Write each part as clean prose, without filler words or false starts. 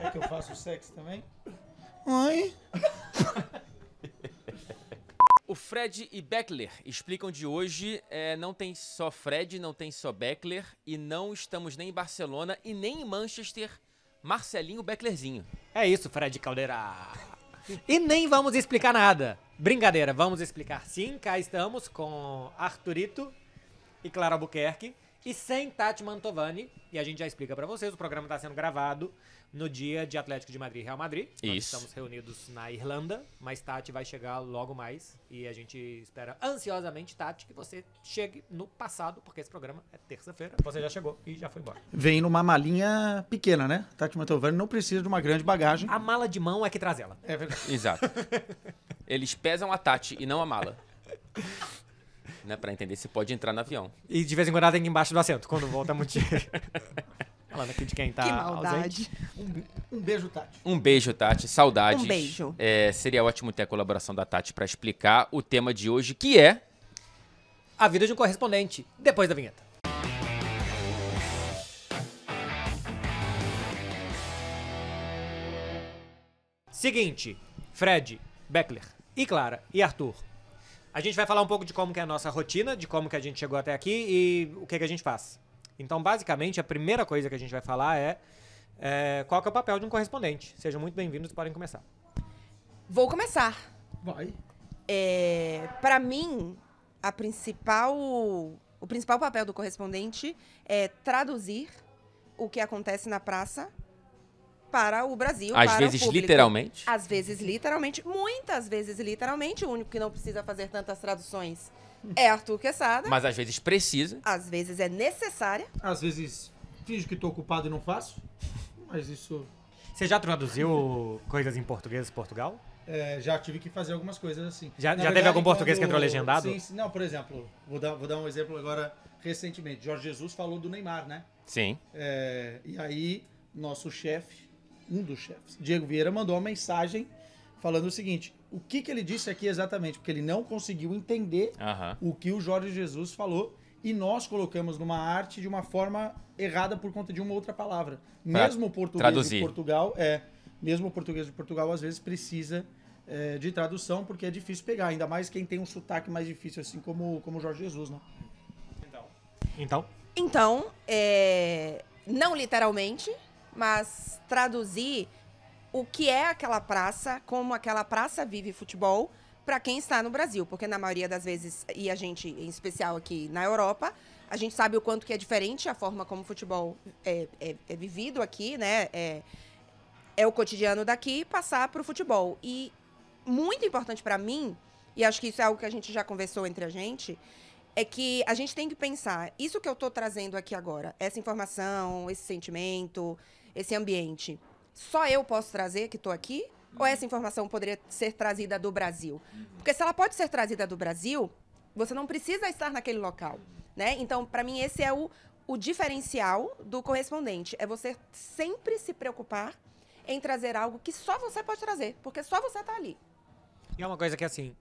É que eu faço sexo também? Oi? O Fred e Beckler explicam de hoje, não tem só Fred, não tem só Beckler, e não estamos nem em Barcelona e nem em Manchester, Marcelinho Becklerzinho. É isso, Fred Caldeira. E nem vamos explicar nada. Brincadeira, vamos explicar sim. Cá estamos com Arthurito e Clara Albuquerque. E sem Tati Mantovani. E a gente já explica pra vocês, o programa tá sendo gravado no dia de Atlético de Madrid e Real Madrid. Nós Isso. estamos reunidos na Irlanda, mas Tati vai chegar logo mais. E a gente espera ansiosamente, Tati, que você chegue no passado, porque esse programa é terça-feira. Você já chegou e já foi embora. Vem numa malinha pequena, né? Tati Mantovani não precisa de uma grande bagagem. A mala de mão é que traz ela. É verdade. Exato. Eles pesam a Tati e não a mala. Né, pra entender se pode entrar no avião. E de vez em quando ela tem que ir embaixo do assento, quando volta muito dinheiro. Falando aqui de quem tá Que ausente. maldade. Um beijo, Tati. Um beijo, Tati. Saudades. Um beijo. Seria ótimo ter a colaboração da Tati pra explicar o tema de hoje, que é... A vida de um correspondente, depois da vinheta. Seguinte, Fred, Beckler e Clara e Arthur. A gente vai falar um pouco de como que é a nossa rotina, de como que a gente chegou até aqui e o que que a gente faz. Então, basicamente, a primeira coisa que a gente vai falar é qual que é o papel de um correspondente. Sejam muito bem-vindos, podem começar. Vou começar. Vai. Para mim, o principal papel do correspondente é traduzir o que acontece na praça para o Brasil, Às para vezes, o público. literalmente. Às vezes, literalmente. Muitas vezes, literalmente. O único que não precisa fazer tantas traduções é Arthur Quesada. Mas às vezes precisa. Às vezes é necessária. Às vezes finjo que tô ocupado e não faço, mas isso... Você já traduziu coisas em português de Portugal? já tive que fazer algumas coisas assim. Já Na teve verdade, algum português que quando- entrou legendado? Sim, sim. Não, por exemplo, vou dar um exemplo agora recentemente. Jorge Jesus falou do Neymar, né? Sim. E aí, nosso chefe, um dos chefes, Diego Vieira, mandou uma mensagem falando o seguinte: o que ele disse aqui exatamente? Porque ele não conseguiu entender Aham. o que o Jorge Jesus falou e nós colocamos numa arte de uma forma errada por conta de uma outra palavra. Mesmo o português traduzir. de Portugal, mesmo o português de Portugal às vezes precisa de tradução porque é difícil pegar, ainda mais quem tem um sotaque mais difícil, assim como o Jorge Jesus, né? Então, Então, não literalmente, mas traduzir o que é aquela praça, como aquela praça vive futebol, para quem está no Brasil. Porque na maioria das vezes, e a gente, em especial aqui na Europa, a gente sabe o quanto que é diferente a forma como o futebol é vivido aqui, né? É o cotidiano daqui, passar para o futebol. E muito importante para mim, e acho que isso é algo que a gente já conversou entre a gente, é que a gente tem que pensar, isso que eu estou trazendo aqui agora, essa informação, esse sentimento, esse ambiente, só eu posso trazer que estou aqui? Ou essa informação poderia ser trazida do Brasil? Porque se ela pode ser trazida do Brasil, você não precisa estar naquele local, né? Então, para mim, esse é o diferencial do correspondente. É você sempre se preocupar em trazer algo que só você pode trazer, porque só você está ali. e é uma coisa que assim,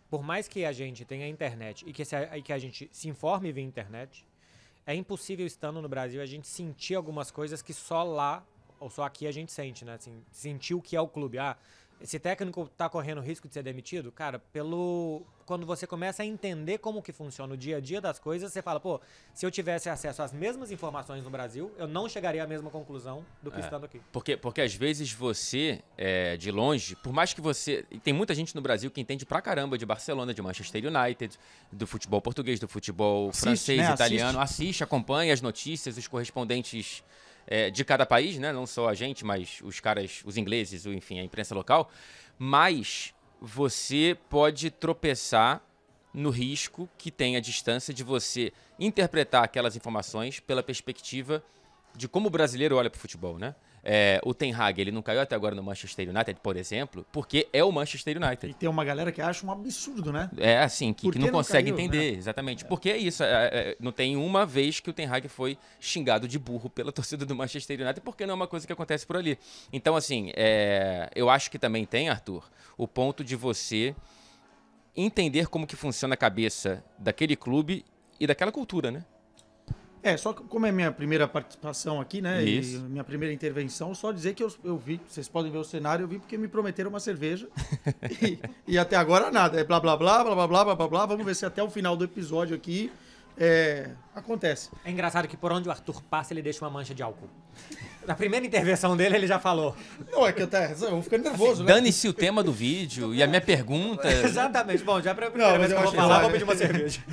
por mais que a gente tenha internet e que a gente se informe via internet, é impossível, estando no Brasil, a gente sentir algumas coisas que só lá, ou só aqui a gente sente, né? Assim, sentir o que é o clube. Esse técnico tá correndo risco de ser demitido, cara, quando você começa a entender como que funciona o dia a dia das coisas, você fala, pô, se eu tivesse acesso às mesmas informações no Brasil, eu não chegaria à mesma conclusão do que estando aqui. Porque às vezes você, de longe, por mais que você... E tem muita gente no Brasil que entende pra caramba de Barcelona, de Manchester United, do futebol português, do futebol Assiste, francês, né? italiano. Assiste, acompanha as notícias, os correspondentes de cada país, né? Não só a gente, mas os caras, os ingleses, enfim, a imprensa local. Mas você pode tropeçar no risco que tem a distância de você interpretar aquelas informações pela perspectiva de como o brasileiro olha para o futebol, né? O Ten Hag, ele não caiu até agora no Manchester United, por exemplo, porque é o Manchester E United. tem uma galera que acha um absurdo, né? É assim, que Por que não não consegue caiu, entender, exatamente. Porque é isso, não tem uma vez que o Ten Hag foi xingado de burro pela torcida do Manchester United, porque não é uma coisa que acontece por ali. Então, assim, eu acho que também tem, Arthur, o ponto de você entender como que funciona a cabeça daquele clube e daquela cultura, né? Só que como é minha primeira participação aqui, né? Isso. E minha primeira intervenção, só dizer que eu vi, vocês podem ver o cenário, eu vi porque me prometeram uma cerveja. e até agora nada. É blá, blá, blá, blá, blá, blá, blá, blá, blá. Vamos ver se até o final do episódio aqui acontece. É engraçado que por onde o Arthur passa, ele deixa uma mancha de álcool. Na primeira intervenção dele, ele já falou. Não, é que eu vou ficando nervoso, né? Dane-se o tema do vídeo e a minha pergunta... Exatamente. Bom, já pra Não, primeira mas vez que eu eu vou acho falar, que vou pedir uma cerveja.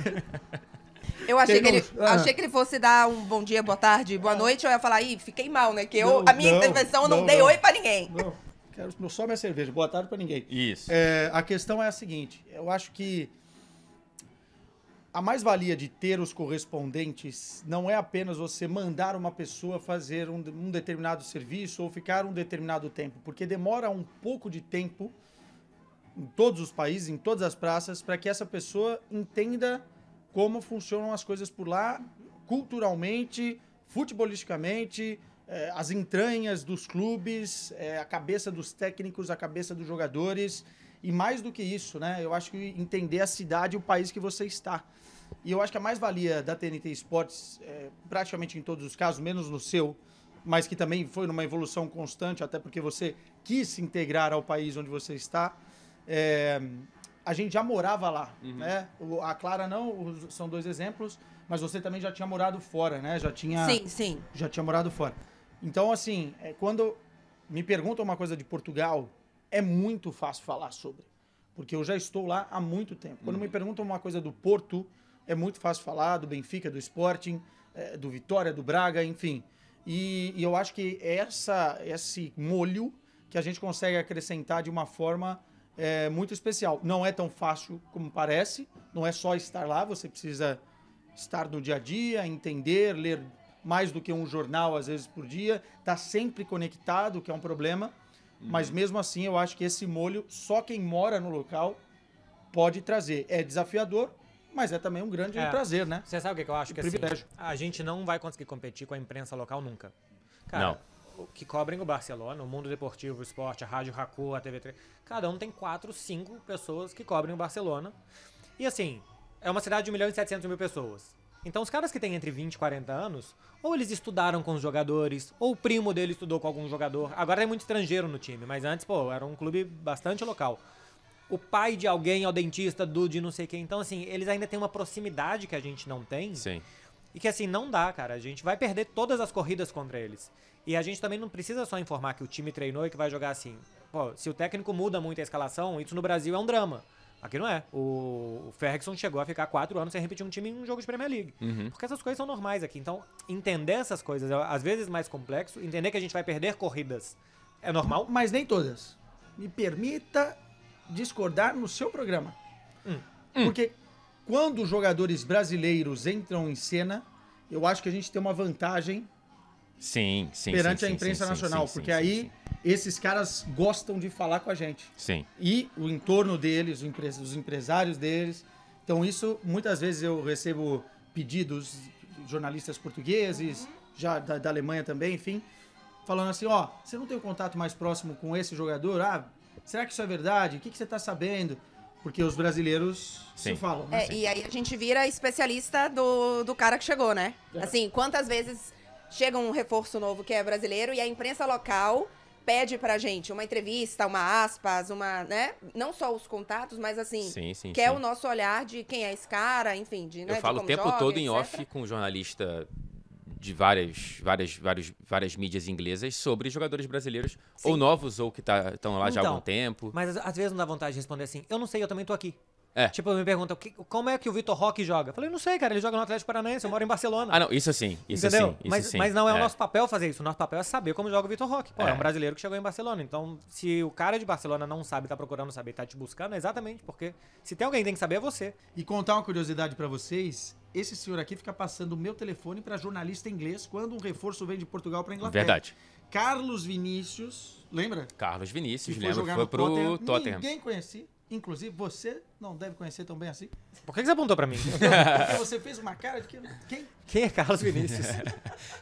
Eu achei Tem que, uns- ele fosse dar um bom dia, boa tarde, boa noite. Eu ia falar, fiquei mal, né? Que Não, a minha não, intervenção eu não não, dei não. oi pra ninguém. Não, quero só minha cerveja. Boa tarde pra ninguém. Isso. A questão é a seguinte, eu acho que a mais-valia de ter os correspondentes não é apenas você mandar uma pessoa fazer um determinado serviço ou ficar um determinado tempo, porque demora um pouco de tempo em todos os países, em todas as praças, para que essa pessoa entenda como funcionam as coisas por lá, culturalmente, futebolisticamente, as entranhas dos clubes, a cabeça dos técnicos, a cabeça dos jogadores. E mais do que isso, né? Eu acho que entender a cidade e o país que você está. E eu acho que a mais-valia da TNT Esportes, praticamente em todos os casos, menos no seu, mas que também foi numa evolução constante, até porque você quis se integrar ao país onde você está, a gente já morava lá, né? A Clara não, são 2 exemplos, mas você também já tinha morado fora, né? Já tinha morado fora. Então, assim, quando me perguntam uma coisa de Portugal, é muito fácil falar sobre, porque eu já estou lá há muito tempo. Quando me perguntam uma coisa do Porto, é muito fácil falar do Benfica, do Sporting, do Vitória, do Braga, enfim. E eu acho que esse molho que a gente consegue acrescentar de uma forma muito especial. Não é tão fácil como parece, não é só estar lá, você precisa estar no dia a dia, entender, ler mais do que um jornal, às vezes, por dia, estar sempre conectado, que é um problema. Mas mesmo assim, eu acho que esse molho, só quem mora no local pode trazer. É desafiador, mas é também um grande prazer, né? Você sabe o que eu acho? Que Privilégio. assim, a gente não vai conseguir competir com a imprensa local nunca. Cara, o que cobrem o Barcelona, o Mundo Deportivo, o Esporte, a Rádio Raku, a TV3, cada um tem 4, 5 pessoas que cobrem o Barcelona. E assim, é uma cidade de 1.700.000 pessoas. Então os caras que têm entre 20 e 40 anos, ou eles estudaram com os jogadores, ou o primo dele estudou com algum jogador. Agora tem muito estrangeiro no time, mas antes, era um clube bastante local. O pai de alguém é o dentista de não sei quem. Então, assim, eles ainda têm uma proximidade que a gente não tem. Sim. E que, assim, não dá, cara. A gente vai perder todas as corridas contra eles. E a gente também não precisa só informar que o time treinou e que vai jogar assim. Se o técnico muda muito a escalação, isso no Brasil é um drama. Aqui não é. O Ferguson chegou a ficar 4 anos sem repetir um time em um jogo de Premier League. Porque essas coisas são normais aqui. Então, entender essas coisas é às vezes mais complexo. Entender que a gente vai perder corridas é normal. Mas nem todas. Me permita discordar no seu programa. Porque quando os jogadores brasileiros entram em cena, eu acho que a gente tem uma vantagem Sim, perante a imprensa nacional. Porque aí esses caras gostam de falar com a gente. Sim. E o entorno deles, os empresários deles. Então isso, muitas vezes eu recebo pedidos de jornalistas portugueses, já da Alemanha também, enfim, falando assim, você não tem um contato mais próximo com esse jogador? Será que isso é verdade? O que você está sabendo? Porque os brasileiros se falam, né? E aí a gente vira especialista do cara que chegou, né? Assim, quantas vezes chega um reforço novo que é brasileiro e a imprensa local pede pra gente uma entrevista, uma aspas, né? Não só os contatos, mas assim, quer o nosso olhar de quem é esse cara, enfim, Eu falo o tempo todo em off com um jornalista de várias mídias inglesas sobre jogadores brasileiros, ou novos, ou que estão lá já há algum tempo. Mas às vezes não dá vontade de responder assim, eu não sei, eu também tô aqui. Tipo, me perguntam, como é que o Vitor Roque joga? Eu falei, não sei, cara, ele joga no Atlético Paranaense, eu moro em Barcelona. Não, isso sim, isso entendeu? sim. Mas não é o nosso papel fazer isso, o nosso papel é saber como joga o Vitor Roque. É um brasileiro que chegou em Barcelona, então se o cara de Barcelona não sabe, tá procurando saber, tá te buscando, é exatamente porque se tem alguém que tem que saber é você. E contar uma curiosidade pra vocês, esse senhor aqui fica passando o meu telefone pra jornalista inglês quando um reforço vem de Portugal pra Inglaterra. Verdade. Carlos Vinícius, lembra? Carlos Vinícius, Que foi lembra? jogar Foi no pro Tottenham. Ninguém conhecia. Inclusive, você não deve conhecer tão bem assim. Por que você apontou pra mim? Porque você fez uma cara de que... Quem é Carlos Vinícius?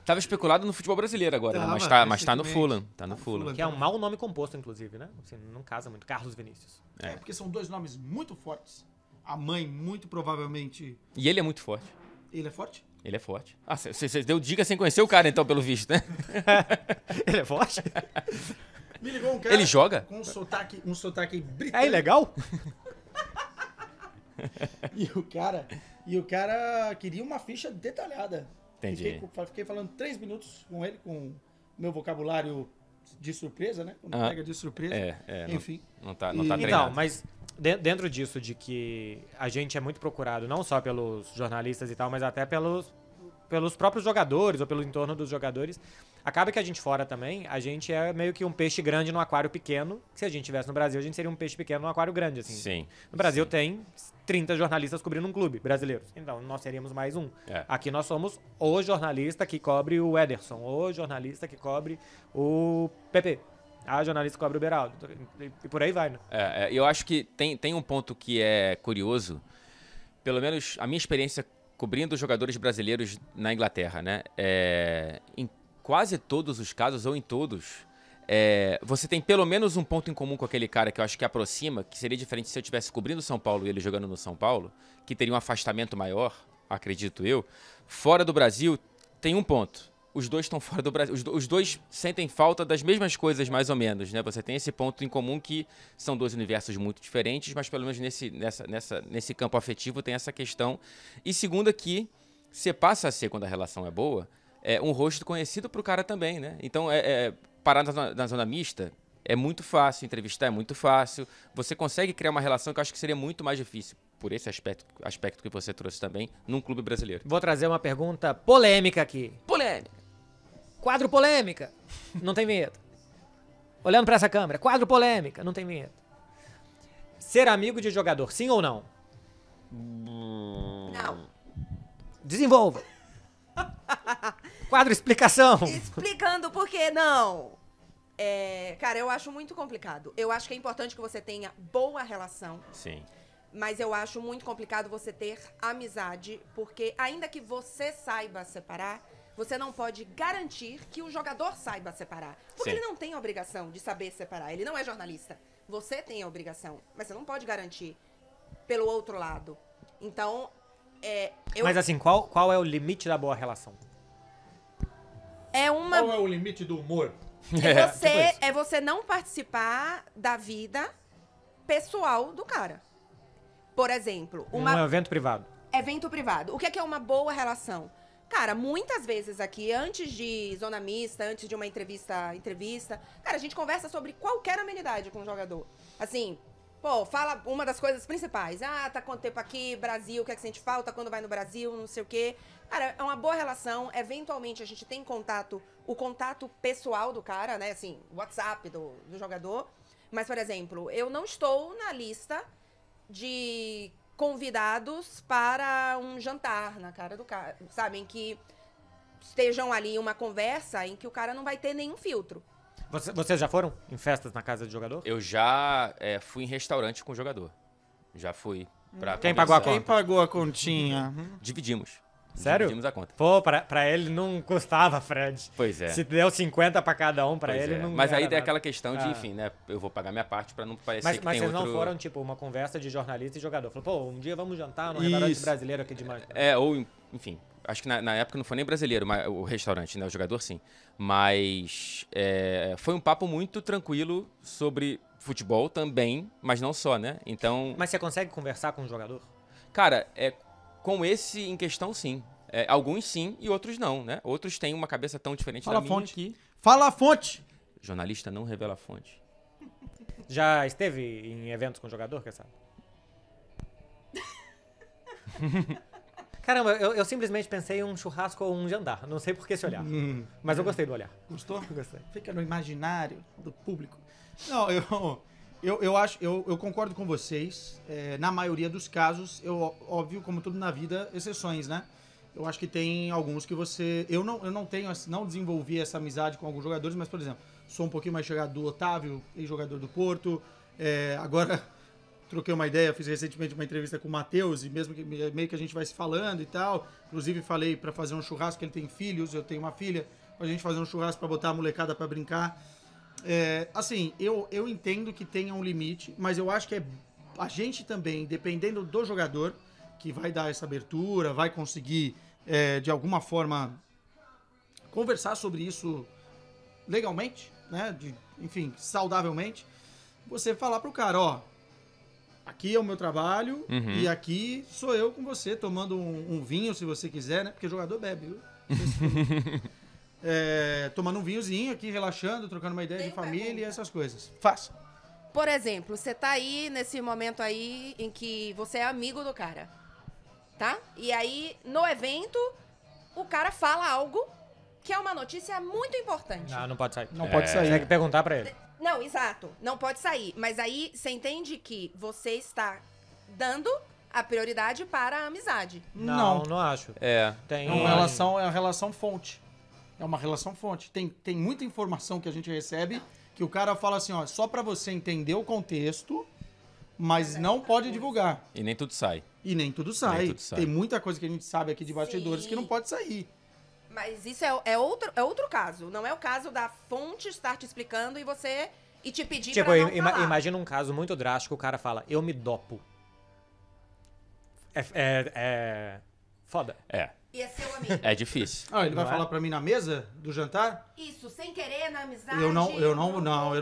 Tava especulado no futebol brasileiro agora, né? Mas tá no Fulham. Tá no Fulham. Que é um mau nome composto, inclusive, né? Assim, não casa muito. Carlos Vinícius. Porque são 2 nomes muito fortes. A mãe, muito provavelmente... E ele é muito forte. Ele é forte? Ele é forte. Ah, você deu dica sem conhecer o cara, então, pelo visto, né? Ele é forte? Me ligou um cara Ele joga? com um sotaque britânico. É ilegal? E o cara queria uma ficha detalhada. Entendi. Fiquei falando 3 minutos com ele, com meu vocabulário de surpresa, né? Quando pega de surpresa. Enfim. Não tá E- treinado. Então, mas dentro disso de que a gente é muito procurado, não só pelos jornalistas e tal, mas até pelos próprios jogadores ou pelo entorno dos jogadores, acaba que a gente fora também, a gente é meio que um peixe grande num aquário pequeno. Se a gente estivesse no Brasil, a gente seria um peixe pequeno num aquário grande, assim. Sim. No Brasil tem 30 jornalistas cobrindo um clube brasileiro. Então, nós seríamos mais um. É. Aqui nós somos o jornalista que cobre o Ederson, o jornalista que cobre o PP, a jornalista que cobre o Beraldo. E por aí vai, né? Eu acho que tem um ponto que é curioso, pelo menos a minha experiência cobrindo os jogadores brasileiros na Inglaterra, né? Em quase todos os casos, ou em todos, você tem pelo menos um ponto em comum com aquele cara que eu acho que aproxima, que seria diferente se eu estivesse cobrindo o São Paulo e ele jogando no São Paulo, que teria um afastamento maior, acredito eu. Fora do Brasil, tem um ponto. Os dois estão fora do Brasil. Os dois sentem falta das mesmas coisas, mais ou menos, né? Você tem esse ponto em comum que são dois universos muito diferentes, mas pelo menos nesse campo afetivo tem essa questão. E segunda que você passa a ser, quando a relação é boa, um rosto conhecido pro cara também, né? Então, parar na zona mista é muito fácil, entrevistar é muito fácil. Você consegue criar uma relação que eu acho que seria muito mais difícil, por esse aspecto que você trouxe também, num clube brasileiro. Vou trazer uma pergunta polêmica aqui. Polêmica! Quadro polêmica. Não tem vinheta. Olhando pra essa câmera. Quadro polêmica. Não tem vinheta. Ser amigo de jogador, sim ou não? Não. Desenvolva. Quadro explicação. Explicando por que não. Cara, eu acho muito complicado. Eu acho que é importante que você tenha boa relação, Sim. mas eu acho muito complicado você ter amizade, porque ainda que você saiba separar, você não pode garantir que o jogador saiba separar. Porque Sim. ele não tem a obrigação de saber separar. Ele não é jornalista. Você tem a obrigação, mas você não pode garantir pelo outro lado. Então, Mas assim, qual é o limite da boa relação? é uma... Qual é o limite do humor? É você não participar da vida pessoal do cara. Por exemplo, Um evento privado. evento privado. O que é uma boa relação? Cara, muitas vezes aqui, antes de zona mista, antes de uma entrevista, cara, a gente conversa sobre qualquer amenidade com o jogador. Assim, fala uma das coisas principais. Ah, tá quanto tempo aqui, Brasil, o que é que sente falta quando vai no Brasil, não sei o quê. Cara, é uma boa relação. Eventualmente, a gente tem o contato pessoal do cara, né? Assim, WhatsApp do jogador. Mas, por exemplo, eu não estou na lista de convidados para um jantar na cara do cara, sabe? Em que estejam ali uma conversa em que o cara não vai ter nenhum filtro. Vocês já foram em festas na casa de jogador? Eu já fui em restaurante com o jogador. Já fui. Pra Quem pagou a conversar. Quem pagou a continha? Dividimos. Sério? Dividimos a conta. Pô, pra ele não custava, Fred. Pois é. Se deu 50 pra cada um, pra Pois ele é. não Mas aí era tem nada. aquela questão de, Ah. enfim, né? Eu vou pagar minha parte pra não parecer Mas que tem vocês outro... não foram, tipo, uma conversa de jornalista e jogador. Falou, um dia vamos jantar num restaurante Isso. brasileiro aqui de Manchester. Ou, enfim, acho que na época não foi nem brasileiro, mas o restaurante, né? O jogador sim. Mas foi um papo muito tranquilo sobre futebol também, mas não só, né? Então, Mas você consegue conversar com o jogador? cara, com esse em questão, sim. Alguns sim e outros não, né? Outros têm uma cabeça tão diferente Fala da a minha fonte. que... Fala a fonte! Jornalista não revela a fonte. Já esteve em eventos com jogador, quer sabe? Caramba, eu simplesmente pensei em um churrasco ou um jantar. Não sei por que esse olhar. Mas eu gostei do olhar. Gostou? Gostei. Fica no imaginário do público. Não, eu concordo com vocês. Na maioria dos casos, óbvio, como tudo na vida, exceções, né? Eu acho que tem alguns que você... Eu não desenvolvi essa amizade com alguns jogadores, mas, por exemplo, sou um pouquinho mais chegado do Otávio, ex-jogador do Porto. Agora, troquei uma ideia, fiz recentemente uma entrevista com o Matheus, e meio que a gente vai se falando e tal. Inclusive, falei para fazer um churrasco, ele tem filhos, eu tenho uma filha, pra gente fazer um churrasco para botar a molecada para brincar. Assim, eu entendo que tenha um limite, mas eu acho que a gente também, dependendo do jogador, que vai dar essa abertura, vai conseguir de alguma forma, conversar sobre isso legalmente, né? Enfim, saudavelmente, você falar pro cara, ó, aqui é o meu trabalho e aqui sou eu com você, tomando um vinho, se você quiser, né? Porque jogador bebe, viu? Tomando um vinhozinho aqui, relaxando, trocando uma ideia de família e essas coisas. Faça. Por exemplo, você tá aí nesse momento aí em que você é amigo do cara, tá? E aí, no evento, o cara fala algo que é uma notícia muito importante. Não pode sair. Não pode sair. Você tem que perguntar pra ele. Não, exato. Não pode sair. Mas aí, você entende que você está dando a prioridade para a amizade. Não acho. Tem... É uma relação fonte. É uma relação fonte. Tem muita informação que a gente recebe que o cara fala assim, ó, só pra você entender o contexto, mas não pode divulgar. E nem tudo sai. E nem tudo sai. Tem muita coisa que a gente sabe aqui de bastidores que não pode sair. Mas isso é outro caso. Não é o caso da fonte estar te explicando e te pedir Tipo, pra não falar. imagina um caso muito drástico, o cara fala, eu me dopo. Foda. E é seu amigo. É difícil. Ele vai falar pra mim na mesa do jantar? Isso, sem querer, na amizade. Eu não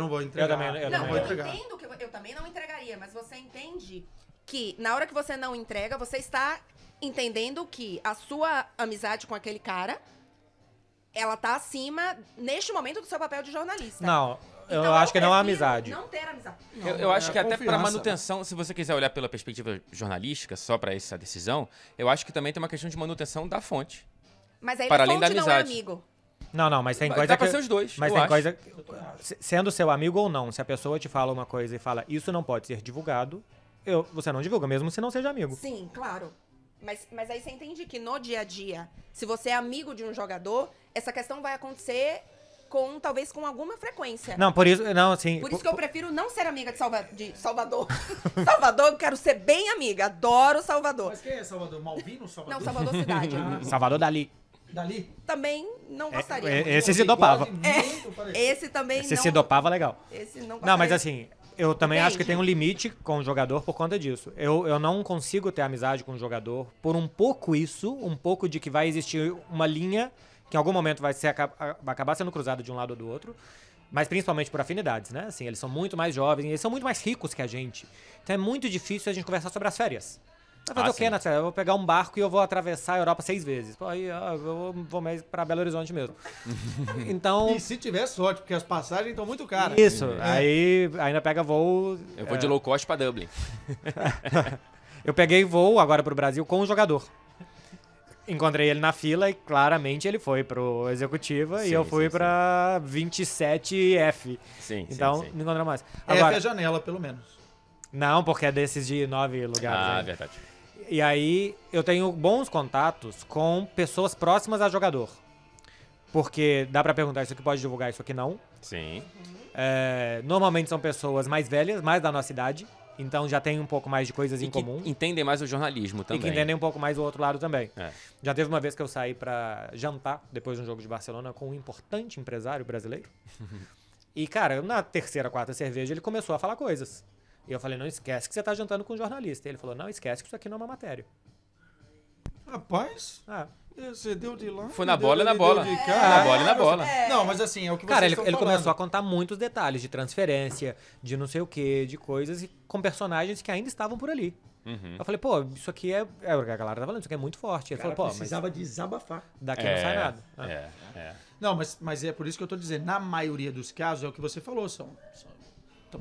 vou entregar. Eu Não, vou eu entregar. entendo que eu também não entregaria, mas você entende que na hora que você não entrega, você está entendendo que a sua amizade com aquele cara, ela tá acima, neste momento, do seu papel de jornalista. Não, Então, eu acho que não é prefiro amizade. Não ter amizade. Eu acho que até para confiança. manutenção, se você quiser olhar pela perspectiva jornalística, só para essa decisão, eu acho que também tem uma questão de manutenção da fonte. Mas aí Para a além da fonte não é amizade. amigo. Não, mas tem coisa Dá pra que... ser os dois, Mas eu tem acho. coisa... Sendo seu amigo ou não, se a pessoa te fala uma coisa e fala, isso não pode ser divulgado, você não divulga, mesmo se não seja amigo. Sim, claro. Mas aí você entende que no dia a dia, se você é amigo de um jogador, essa questão vai acontecer talvez com alguma frequência. Não, por isso... Não, assim... Por isso que eu prefiro não ser amiga de Salvador. Salvador, eu quero ser bem amiga. Adoro Salvador. Mas quem é Salvador? Malvino Salvador? Não, Salvador Cidade. Salvador Dali. Dali? Também não gostaria. Esse se dopava. Muito parecido. Esse também Esse não... se dopava legal. Esse não gostaria. Não, mas assim, eu também acho que Entende? tem um limite com o jogador por conta disso. Eu não consigo ter amizade com o jogador por um pouco de que vai existir uma linha que em algum momento vai acabar sendo cruzada de um lado ou do outro, mas principalmente por afinidades, né? Assim, eles são muito mais jovens, eles são muito mais ricos que a gente. Então é muito difícil a gente conversar sobre as férias. Vai fazer o quê nas férias? Eu vou pegar um barco e eu vou atravessar a Europa 6 vezes. Pô, aí eu vou mais pra Belo Horizonte mesmo. Então... E se tiver sorte, porque as passagens estão muito caras. Isso, aí ainda pega voo... Eu vou de low cost pra Dublin. Eu peguei voo agora pro Brasil com o jogador. Encontrei ele na fila e claramente ele foi pro Executiva e eu fui pra 27F. Sim, então, sim. não encontramos mais. Agora, Agora, é a janela, pelo menos. não, porque é desses de 9 lugares. Né? Verdade. E aí, eu tenho bons contatos com pessoas próximas a jogador. Porque dá pra perguntar, isso aqui pode divulgar, isso aqui não. Sim. Normalmente são pessoas mais velhas, mais da nossa idade. Então já tem um pouco mais de coisas em comum. Que entendem mais o jornalismo também. E que entendem um pouco mais o outro lado também. É. Já teve uma vez que eu saí pra jantar, depois de um jogo de Barcelona, com um importante empresário brasileiro. E, cara, na terceira, quarta cerveja, ele começou a falar coisas. E eu falei, não esquece que você tá jantando com um jornalista. E ele falou, não esquece que isso aqui não é uma matéria. Rapaz, Ah, você deu de lá. Foi na deu bola e na ali, bola. deu de É, cá. na bola e na bola. Não, mas assim, é o que cara, vocês ele estão começou a falando. contar muitos detalhes de transferência, de não sei o que, de coisas, e com personagens que ainda estavam por ali. Uhum. Eu falei, pô, isso aqui é o que a galera tá falando, isso aqui é muito forte. Ele Cara, falou, pô, mas precisava desabafar. daqui não sai nada. Ah. Não, mas é por isso que eu tô dizendo, na maioria dos casos, é o que você falou, estamos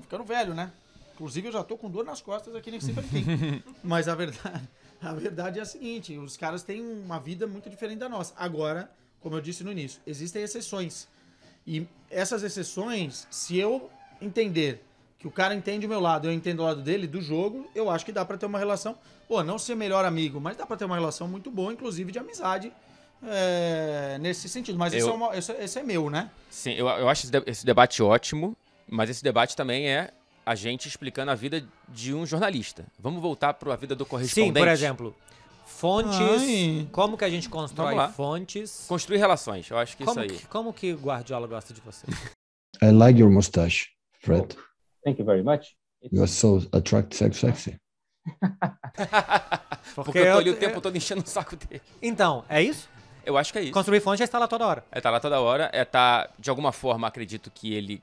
ficando velho, né? Inclusive, eu já tô com dor nas costas aqui nesse banquinho. Mas a verdade é a seguinte, os caras têm uma vida muito diferente da nossa. Agora, como eu disse no início, existem exceções. E essas exceções, se eu entender que o cara entende o meu lado, eu entendo o lado dele, do jogo, eu acho que dá pra ter uma relação, não ser melhor amigo, mas dá pra ter uma relação muito boa, inclusive de amizade, nesse sentido. Mas esse é meu, né? Sim, eu acho esse debate ótimo, mas esse debate também é a gente explicando a vida de um jornalista. Vamos voltar para a vida do correspondente? Sim, por exemplo, fontes, Ai. como que a gente constrói Vamos lá. fontes. Construir relações, eu acho que isso aí. Como que Guardiola gosta de você? I like your mustache, Fred. Thank you very much. You are so attractive, sexy. Porque eu tô ali o tempo todo enchendo o saco dele. Então, é isso? Eu acho que é isso. Construir fonte já está lá toda hora. Tá lá toda hora. De alguma forma, acredito que ele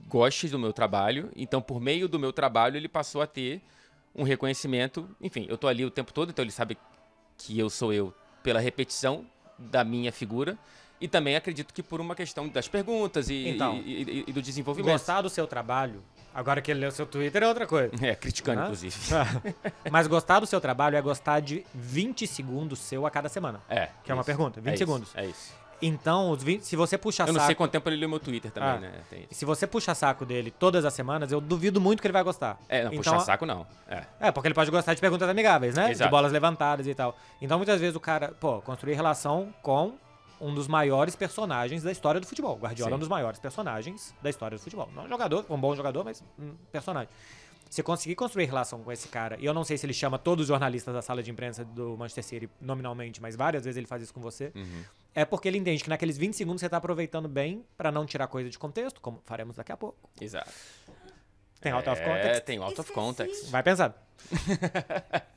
goste do meu trabalho. Então, por meio do meu trabalho, ele passou a ter um reconhecimento. Enfim, eu tô ali o tempo todo, então ele sabe que eu sou eu pela repetição da minha figura. E também acredito que por uma questão das perguntas e do desenvolvimento. Gostar do seu trabalho, agora que ele leu seu Twitter é outra coisa. Criticando, inclusive. Mas gostar do seu trabalho é gostar de 20 segundos seu a cada semana. Que é uma pergunta, 20 segundos. É isso. Então, se você puxa saco... Eu não sei quanto tempo ele leu meu Twitter também, né? Tem isso. Se você puxa saco dele todas as semanas, eu duvido muito que ele vai gostar. Não, puxar saco não. Porque ele pode gostar de perguntas amigáveis, né? Exato. De bolas levantadas e tal. Então, muitas vezes o cara, construir relação com um dos maiores personagens da história do futebol. Guardiola é um dos maiores personagens da história do futebol. Não um jogador, um bom jogador, mas um personagem. Se conseguir construir relação com esse cara, e eu não sei se ele chama todos os jornalistas da sala de imprensa do Manchester City nominalmente, mas várias vezes ele faz isso com você, é porque ele entende que naqueles 20 segundos você tá aproveitando bem pra não tirar coisa de contexto, como faremos daqui a pouco. Exato. Tem out of context? Tem out of context. Vai pensar.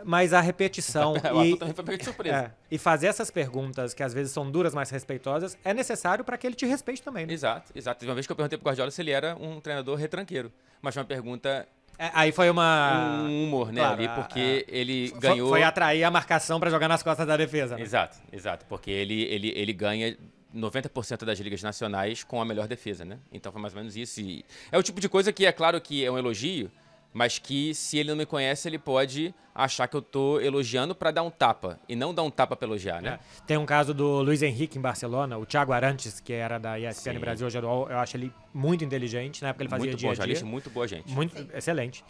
Mas a repetição o Arthur também foi meio de surpresa. E fazer essas perguntas, que às vezes são duras, mas respeitosas, é necessário pra que ele te respeite também, né? Exato. Teve uma vez que eu perguntei pro Guardiola se ele era um treinador retranqueiro. Mas foi uma pergunta... aí foi um humor, né? Claro, ali, porque ele ganhou... Foi atrair a marcação pra jogar nas costas da defesa, né? Exato. Porque ele ganha 90% das ligas nacionais com a melhor defesa, né? Então foi mais ou menos isso. E é o tipo de coisa que é claro que é um elogio, mas que se ele não me conhece, ele pode achar que eu tô elogiando pra dar um tapa, e não dar um tapa pra elogiar, né? Tem um caso do Luiz Henrique em Barcelona, o Thiago Arantes, que era da ESPN Brasil, hoje eu acho ele muito inteligente, na época ele fazia muito dia bom a dia. jornalista, muito boa gente. Muito excelente.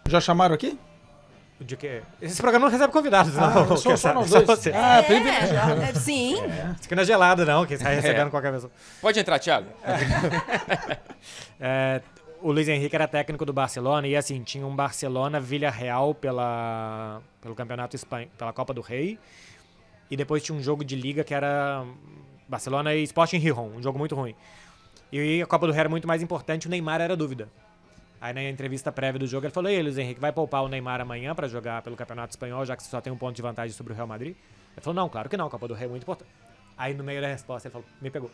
Já chamaram aqui? De quê? Esse programa não recebe convidados, não. Só nós dois. Você. Privilegiado. Sim. Isso aqui não é gelado, não, que sai recebendo qualquer pessoa. Pode entrar, Thiago. O Luiz Henrique era técnico do Barcelona e, assim, tinha um Barcelona-Villarreal pelo Campeonato Espanhol, pela Copa do Rei. E depois tinha um jogo de liga que era Barcelona e Sporting Gijón, um jogo muito ruim. E a Copa do Rei era muito mais importante, o Neymar era dúvida. Aí na entrevista prévia do jogo ele falou: "E aí, Luiz Henrique, vai poupar o Neymar amanhã pra jogar pelo Campeonato Espanhol, já que você só tem um ponto de vantagem sobre o Real Madrid?" Ele falou: "Não, claro que não, a Copa do Rei é muito importante." Aí no meio da resposta ele falou: "Me pegou."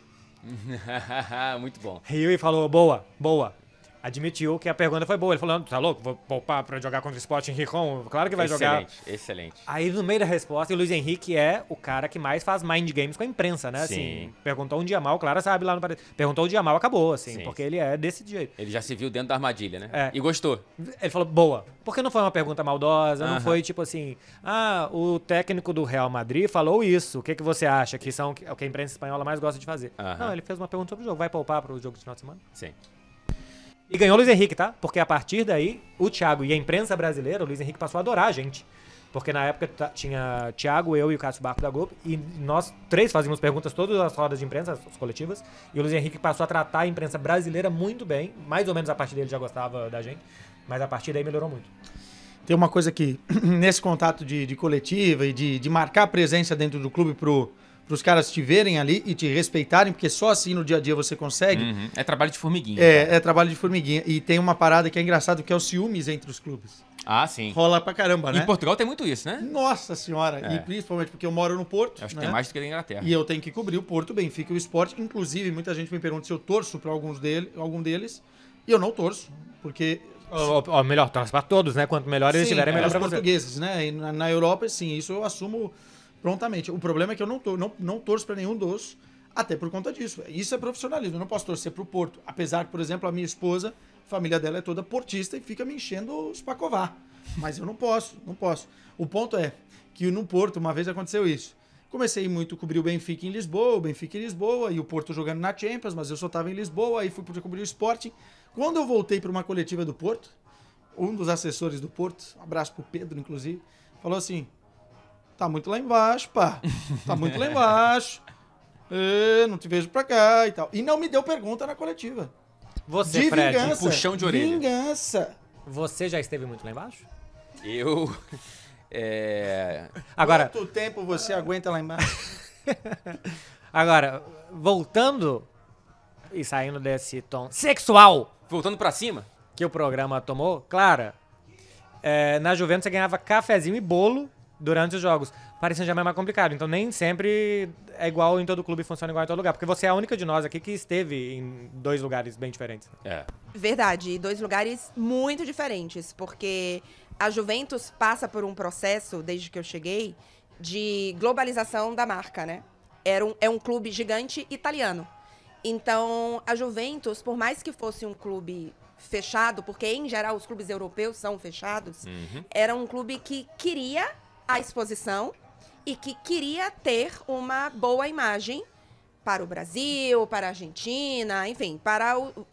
Muito bom. Riu e falou: "Boa." Admitiu que a pergunta foi boa. Ele falou: "Tá louco? Vou poupar pra jogar contra o Sporting Gijón? Claro que vai jogar." Excelente. Aí no meio da resposta, o Luiz Henrique é o cara que mais faz mind games com a imprensa, né? Sim. Assim, perguntou um dia mal, claro, sabe lá no parede. Perguntou um dia mal, acabou, assim, Sim. porque ele é desse jeito. Ele já se viu dentro da armadilha, né? É. E gostou. Ele falou: "Boa." Porque não foi uma pergunta maldosa, não foi tipo assim: o técnico do Real Madrid falou isso, o que você acha que são o que a imprensa espanhola mais gosta de fazer? Não, ele fez uma pergunta sobre o jogo. Vai poupar pro jogo de final de semana? Sim. E ganhou o Luiz Henrique, tá? Porque a partir daí, o Thiago e a imprensa brasileira, o Luiz Henrique passou a adorar a gente. Porque na época tinha Thiago, eu e o Cássio Barco da Globo, e nós três fazíamos perguntas todas as rodas de imprensa, as coletivas, e o Luiz Henrique passou a tratar a imprensa brasileira muito bem, mais ou menos a partir dele já gostava da gente, mas a partir daí melhorou muito. Tem uma coisa que, nesse contato de coletiva e de marcar a presença dentro do clube pros caras te verem ali e te respeitarem, porque só assim no dia a dia você consegue. É trabalho de formiguinha. É trabalho de formiguinha. E tem uma parada que é engraçado, que é o ciúmes entre os clubes. Ah, sim. Rola pra caramba, né? Em Portugal tem muito isso, né? Nossa senhora. E principalmente porque eu moro no Porto. Eu acho que né? tem mais do que na Inglaterra. E eu tenho que cobrir o Porto, o Benfica e o Sport. Inclusive, muita gente me pergunta se eu torço pra algum deles. E eu não torço, porque... Melhor, torce pra todos, né? Quanto melhor eles estiverem, melhor pra os você. portugueses, né? E na Europa, sim, isso eu assumo prontamente. O problema é que eu não torço pra nenhum dos, até por conta disso. Isso é profissionalismo. Eu não posso torcer pro Porto. Apesar que, por exemplo, a minha esposa, a família dela é toda portista e fica me enchendo os pacovar. Mas eu não posso. O ponto é que no Porto, uma vez aconteceu isso. Comecei muito a cobrir o Benfica em Lisboa, e o Porto jogando na Champions, mas eu só estava em Lisboa, aí fui para cobrir o Sporting. Quando eu voltei para uma coletiva do Porto, um dos assessores do Porto, um abraço pro Pedro, inclusive, falou assim: "Tá muito lá embaixo, pá. Tá muito lá embaixo. Não te vejo pra cá e tal." E não me deu pergunta na coletiva. Você, De Fred, vingança. puxão de orelha. Vingança. você já esteve muito lá embaixo? Eu... Agora, Quanto tempo você aguenta lá embaixo? agora, voltando e saindo desse tom sexual Voltando pra cima? que o programa tomou, Clara, Na Juventus você ganhava cafezinho e bolo durante os jogos. Paris Saint-Germain é mais complicado, então nem sempre é igual em todo clube, funciona igual em todo lugar. Porque você é a única de nós aqui que esteve em 2 lugares bem diferentes. Verdade, e 2 lugares muito diferentes, porque a Juventus passa por um processo, desde que eu cheguei, de globalização da marca, né? É um clube gigante italiano. Então, a Juventus, por mais que fosse um clube fechado, porque em geral os clubes europeus são fechados, era um clube que queria a exposição e que queria ter uma boa imagem para o Brasil, para a Argentina, enfim,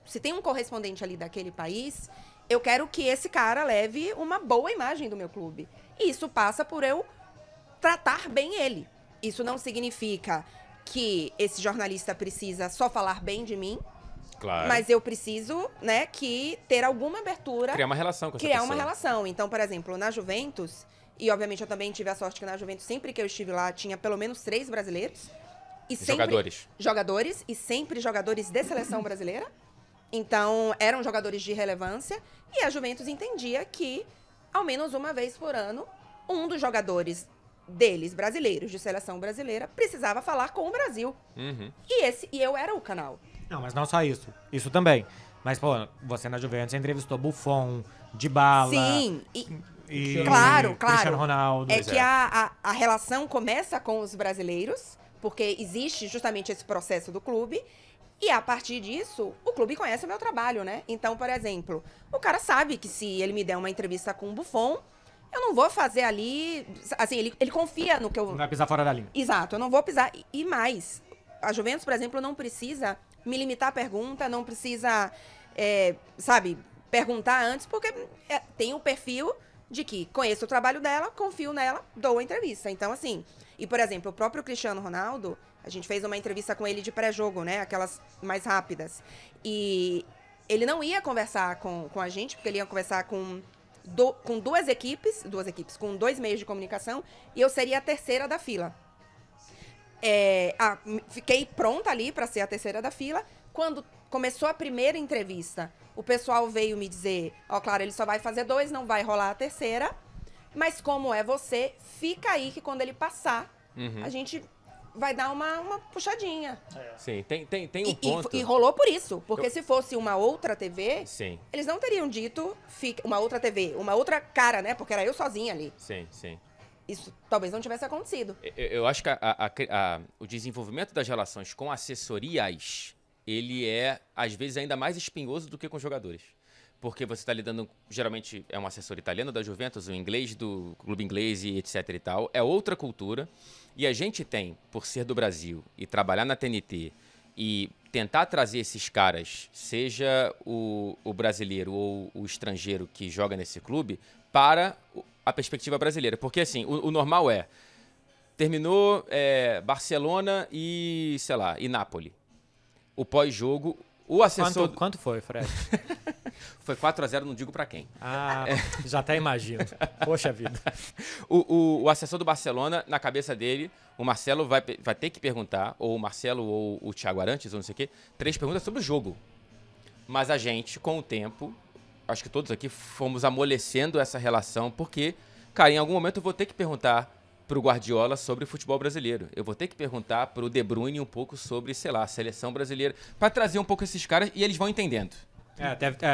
se tem um correspondente ali daquele país, eu quero que esse cara leve uma boa imagem do meu clube. E isso passa por eu tratar bem ele. Isso não significa que esse jornalista precisa só falar bem de mim, Claro. mas eu preciso, né, ter alguma abertura. Criar uma relação com essa Criar pessoa. uma relação. Então, por exemplo, na Juventus, e obviamente eu também tive a sorte que na Juventus, sempre que eu estive lá, tinha pelo menos 3 brasileiros. E sempre jogadores, e sempre jogadores de seleção brasileira. Então, eram jogadores de relevância. E a Juventus entendia que, ao menos uma vez por ano, um dos jogadores deles, brasileiros, de seleção brasileira, precisava falar com o Brasil. E eu era o canal. Não, mas não só isso. Isso também. Mas, pô, você na Juventus entrevistou Buffon, Dybala... Sim, e claro. Cristiano Ronaldo. É que a relação começa com os brasileiros, porque existe justamente esse processo do clube, e a partir disso, o clube conhece o meu trabalho, né? Então, por exemplo, o cara sabe que se ele me der uma entrevista com o Buffon, eu não vou fazer ali... Assim, ele confia no que eu... Não vai pisar fora da linha. Exato, eu não vou pisar. E mais, a Juventus, por exemplo, não precisa me limitar a pergunta, não precisa, perguntar antes, porque tem o perfil de que conheço o trabalho dela, confio nela, dou a entrevista. Então, assim... E, por exemplo, o próprio Cristiano Ronaldo, a gente fez uma entrevista com ele de pré-jogo, né? Aquelas mais rápidas. E ele não ia conversar com a gente, porque ele ia conversar com 2 equipes, com 2 meios de comunicação, e eu seria a terceira da fila. Fiquei pronta ali para ser a terceira da fila. Quando começou a primeira entrevista, o pessoal veio me dizer, claro, ele só vai fazer 2, não vai rolar a terceira, mas como é você, fica aí que quando ele passar, a gente vai dar uma puxadinha. Sim, tem um ponto... E rolou por isso, porque se fosse uma outra TV, Sim. eles não teriam dito uma outra TV, uma outra cara, né? Porque era eu sozinha ali. Sim, sim. Isso talvez não tivesse acontecido. Eu acho que o desenvolvimento das relações com assessorias, ele é, às vezes, ainda mais espinhoso do que com jogadores. Porque você está lidando, geralmente, é um assessor italiano da Juventus, um inglês do clube inglês e etc e tal. É outra cultura. E a gente tem, por ser do Brasil e trabalhar na TNT e tentar trazer esses caras, seja o brasileiro ou o estrangeiro que joga nesse clube, para a perspectiva brasileira. Porque, assim, o normal terminou Barcelona e, sei lá, e Nápoles. O pós-jogo, o assessor... Quanto foi, Fred? Foi 4-0, não digo pra quem. Já até imagino. Poxa vida. O assessor do Barcelona, na cabeça dele, o Marcelo vai ter que perguntar, ou o Marcelo ou o Thiago Arantes, ou não sei o quê, 3 perguntas sobre o jogo. Mas a gente, com o tempo, acho que todos aqui fomos amolecendo essa relação, porque, cara, em algum momento eu vou ter que perguntar pro Guardiola sobre o futebol brasileiro. Eu vou ter que perguntar pro De Bruyne um pouco sobre, sei lá, a seleção brasileira, pra trazer um pouco esses caras e eles vão entendendo.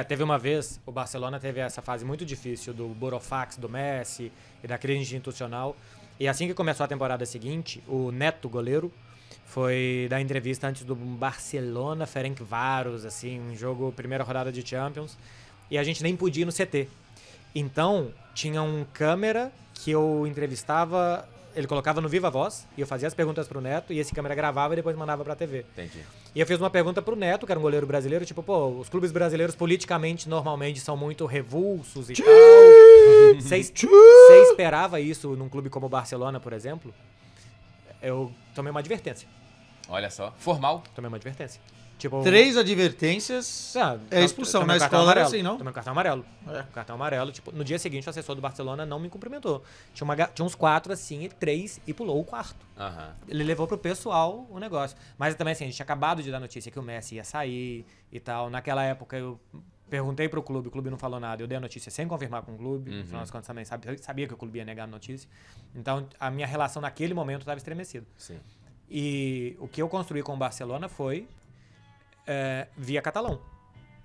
Teve uma vez, o Barcelona teve essa fase muito difícil do burofax do Messi e da crise institucional. E assim que começou a temporada seguinte, o Neto, goleiro, foi dar entrevista antes do Barcelona Ferencváros, assim, um jogo, primeira rodada de Champions, e a gente nem podia ir no CT. Então, tinha um câmera que eu entrevistava, ele colocava no Viva Voz, e eu fazia as perguntas pro Neto, e esse câmera gravava e depois mandava pra TV. Entendi. E eu fiz uma pergunta pro Neto, que era um goleiro brasileiro, tipo, os clubes brasileiros politicamente, normalmente, são muito revulsos e tal. Você esperava isso num clube como o Barcelona, por exemplo? Eu tomei uma advertência. Olha só, formal. Tomei uma advertência. Tipo, 3 advertências é expulsão. Na escola era assim, não? Tomei um cartão amarelo. Um cartão amarelo. Tipo, no dia seguinte, o assessor do Barcelona não me cumprimentou. Tinha uns 4, assim, 3 e pulou o quarto. Ele levou pro pessoal o negócio. Mas também, assim, a gente tinha acabado de dar notícia que o Messi ia sair e tal. Naquela época, perguntei pro clube, o clube não falou nada, eu dei a notícia sem confirmar com o clube, no final das contas também sabia que o clube ia negar a notícia. Então, a minha relação naquele momento estava estremecida. Sim. E o que eu construí com o Barcelona foi via catalão.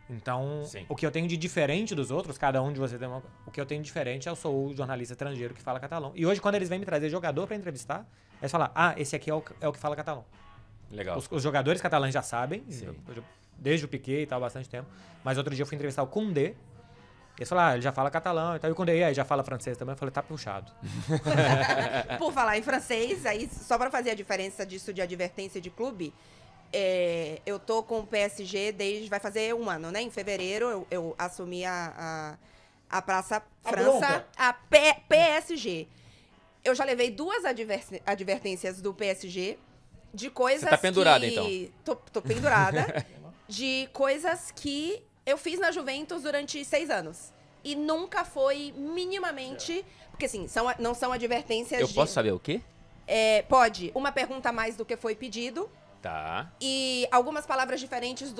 Então, Sim. o que eu tenho de diferente dos outros, cada um de vocês tem o que eu tenho de diferente, eu sou o jornalista estrangeiro que fala catalão. E hoje, quando eles vêm me trazer jogador para entrevistar, eles falam, esse aqui é o que fala catalão. Legal. Os jogadores catalães já sabem, Sim. desde o Piqué e tal, há bastante tempo. Mas outro dia eu fui entrevistar o Koundé, eles falaram, ele já fala catalão e tal. E o Koundé, aí, já fala francês também? Eu falei, tá puxado. Por falar em francês, aí só para fazer a diferença disso de advertência de clube, eu tô com o PSG vai fazer um ano, né? Em fevereiro eu assumi a Praça França, a PSG. Eu já levei 2 advertências do PSG de coisas Você tá pendurada, então? Tô pendurada. De coisas que eu fiz na Juventus durante 6 anos. E nunca foi minimamente... Porque, assim, não são advertências Eu posso saber o quê? Pode. Uma pergunta a mais do que foi pedido. Tá. E algumas palavras diferentes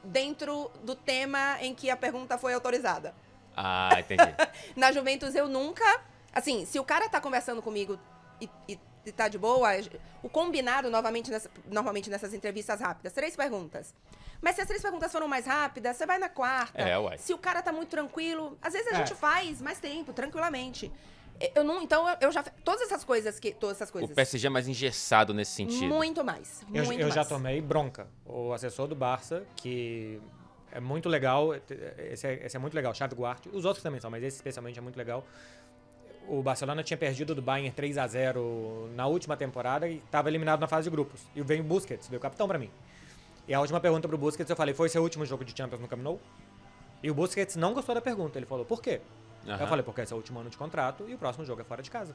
dentro do tema em que a pergunta foi autorizada. Ah, entendi. Na Juventus, eu nunca... Assim, se o cara tá conversando comigo e tá de boa, o combinado, normalmente nessas entrevistas rápidas, 3 perguntas. Mas se as 3 perguntas foram mais rápidas, você vai na 4ª. Uai. Se o cara tá muito tranquilo, às vezes a gente faz mais tempo, tranquilamente. Eu não... Então, eu já... Todas essas coisas. O PSG é mais engessado nesse sentido. Muito mais. Eu já tomei bronca. O assessor do Barça, que é muito legal, esse é muito legal, Xavi Guarte, os outros também são, mas esse especialmente é muito legal. O Barcelona tinha perdido do Bayern 3-0 na última temporada e estava eliminado na fase de grupos. E veio o Busquets, veio o capitão pra mim. E a última pergunta pro Busquets, eu falei, foi seu último jogo de Champions no Camp Nou? E o Busquets não gostou da pergunta, ele falou, por quê? Eu falei, porque esse é o último ano de contrato e o próximo jogo é fora de casa.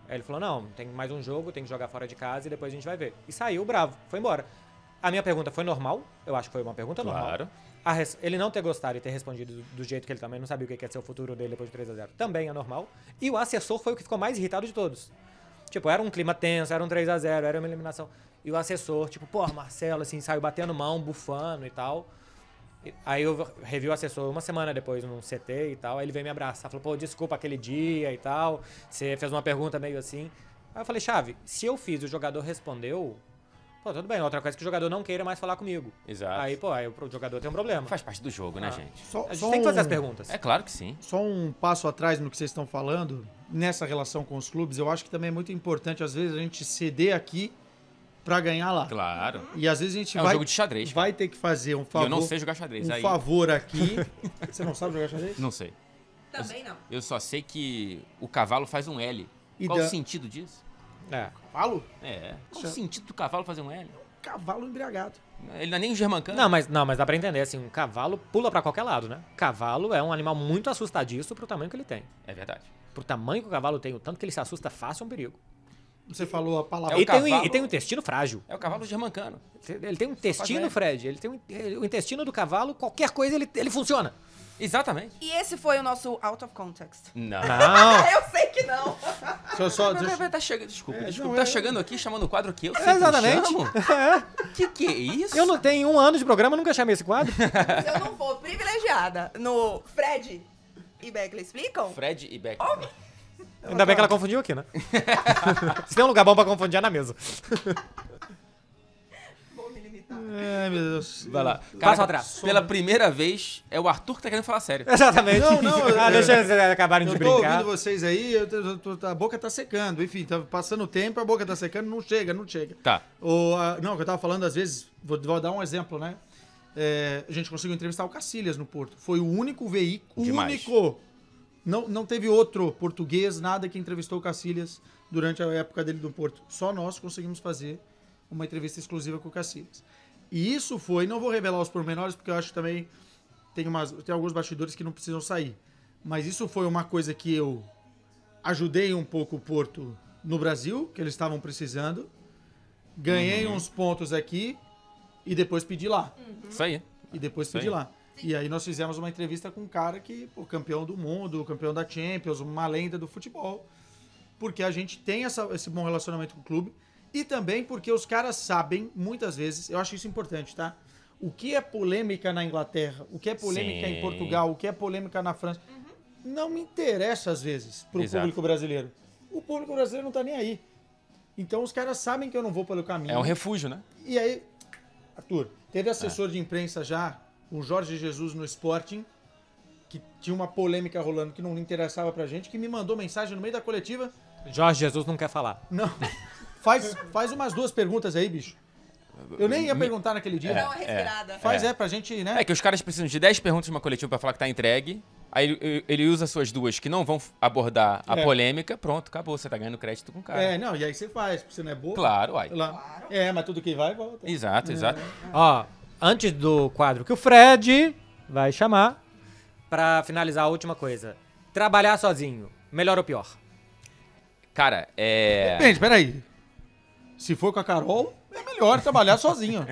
Aí ele falou, não, tem mais um jogo, tem que jogar fora de casa e depois a gente vai ver. E saiu bravo, foi embora. A minha pergunta foi normal, eu acho que foi uma pergunta normal. Claro. Ele não ter gostado e ter respondido do jeito que ele também não sabia o que ia ser o futuro dele depois de 3-0 também é normal. E o assessor foi o que ficou mais irritado de todos. Tipo, era um clima tenso, era um 3-0, era uma eliminação. E o assessor, tipo, Marcelo, assim, saiu batendo mão, bufando e tal. Aí eu revi o assessor uma semana depois num CT e tal, aí ele veio me abraçar, falou, desculpa aquele dia e tal, você fez uma pergunta meio assim. Aí eu falei, Xavi, se eu fiz e o jogador respondeu, tudo bem, outra coisa é que o jogador não queira mais falar comigo. Exato. Aí o jogador tem um problema. Faz parte do jogo, né, gente? A gente tem que fazer as perguntas. É claro que sim. Só um passo atrás no que vocês estão falando, nessa relação com os clubes, eu acho que também é muito importante, às vezes, a gente ceder aqui pra ganhar lá. Claro. E às vezes a gente É um jogo de xadrez, cara. vai ter que fazer um favor. Eu não sei jogar xadrez. Um favor aqui. Você não sabe jogar xadrez? Não sei. Também não. Eu só sei que o cavalo faz um L. Qual o sentido disso? Cavalo? Qual o sentido do cavalo fazer um L? Cavalo embriagado. Ele não é nem um germancano. Não, mas dá pra entender, assim, um cavalo pula pra qualquer lado, né? Cavalo é um animal muito assustadiço pro tamanho que ele tem. É verdade. Pro tamanho que o cavalo tem, o tanto que ele se assusta fácil é um perigo. Você falou a palavra. E tem um intestino frágil. É o cavalo germancano. Ele tem um intestino, Fred. Ele tem o intestino do cavalo, qualquer coisa ele funciona. Exatamente. E esse foi o nosso out of context. Não. Eu sei que não. Tá chegando, desculpa. não, tá chegando aqui chamando o quadro que eu Exatamente. Que é isso? Eu não tenho 1 ano de programa, nunca chamei esse quadro. Eu não vou privilegiada no Fred e Beckley explicam? Fred e Beck. Ainda bem que ela confundiu aqui, né? Se tem um lugar bom pra confundir é na mesa. Vou me limitar. Ai, meu Deus. Vai lá. Passa atrás. Pela primeira vez, é o Arthur que tá querendo falar sério. Exatamente. Não, deixa eles acabarem de Eu tô brincar. ouvindo vocês aí, a boca tá secando. Enfim, tá passando o tempo, a boca tá secando, não chega. Tá. Não, o que eu tava falando, às vezes, vou dar um exemplo, né? A gente conseguiu entrevistar o Cacilhas no Porto. Foi o único veículo, Demais. Não teve outro português, nada que entrevistou o Cacilhas durante a época dele no Porto. Só nós conseguimos fazer uma entrevista exclusiva com o Cacilhas. E isso foi, não vou revelar os pormenores, porque eu acho que também tem alguns bastidores que não precisam sair. Mas isso foi uma coisa que eu ajudei um pouco o Porto no Brasil, que eles estavam precisando. Ganhei uns pontos aqui e depois pedi lá. Isso aí. E depois Isso pedi aí. lá. E aí nós fizemos uma entrevista com um cara que, campeão do mundo, campeão da Champions, uma lenda do futebol. Porque a gente tem esse bom relacionamento com o clube. E também porque os caras sabem, muitas vezes, eu acho isso importante, tá? O que é polêmica na Inglaterra, o que é polêmica Sim. em Portugal, o que é polêmica na França, não me interessa às vezes pro Exato. público brasileiro. O público brasileiro não tá nem aí. Então os caras sabem que eu não vou pelo caminho. É um refúgio, né? E aí, Arthur, teve assessor de imprensa já, o Jorge Jesus no Sporting, que tinha uma polêmica rolando que não interessava pra gente, que me mandou mensagem no meio da coletiva. Jorge Jesus não quer falar. Não, faz umas 2 perguntas aí, bicho. Eu nem ia perguntar naquele dia. Dá uma respirada. Faz pra gente, né? É que os caras precisam de 10 perguntas numa coletiva pra falar que tá entregue. Aí ele usa as suas 2 que não vão abordar a polêmica. Pronto, acabou. Você tá ganhando crédito com o cara. Não, e aí você faz, porque você não é bobo. Claro, uai. Lá. Mas tudo que vai, volta. Exato, exato. Ó, antes do quadro que o Fred vai chamar, pra finalizar a última coisa. Trabalhar sozinho, melhor ou pior? Cara, Depende, peraí. Se for com a Carol, é melhor trabalhar sozinho.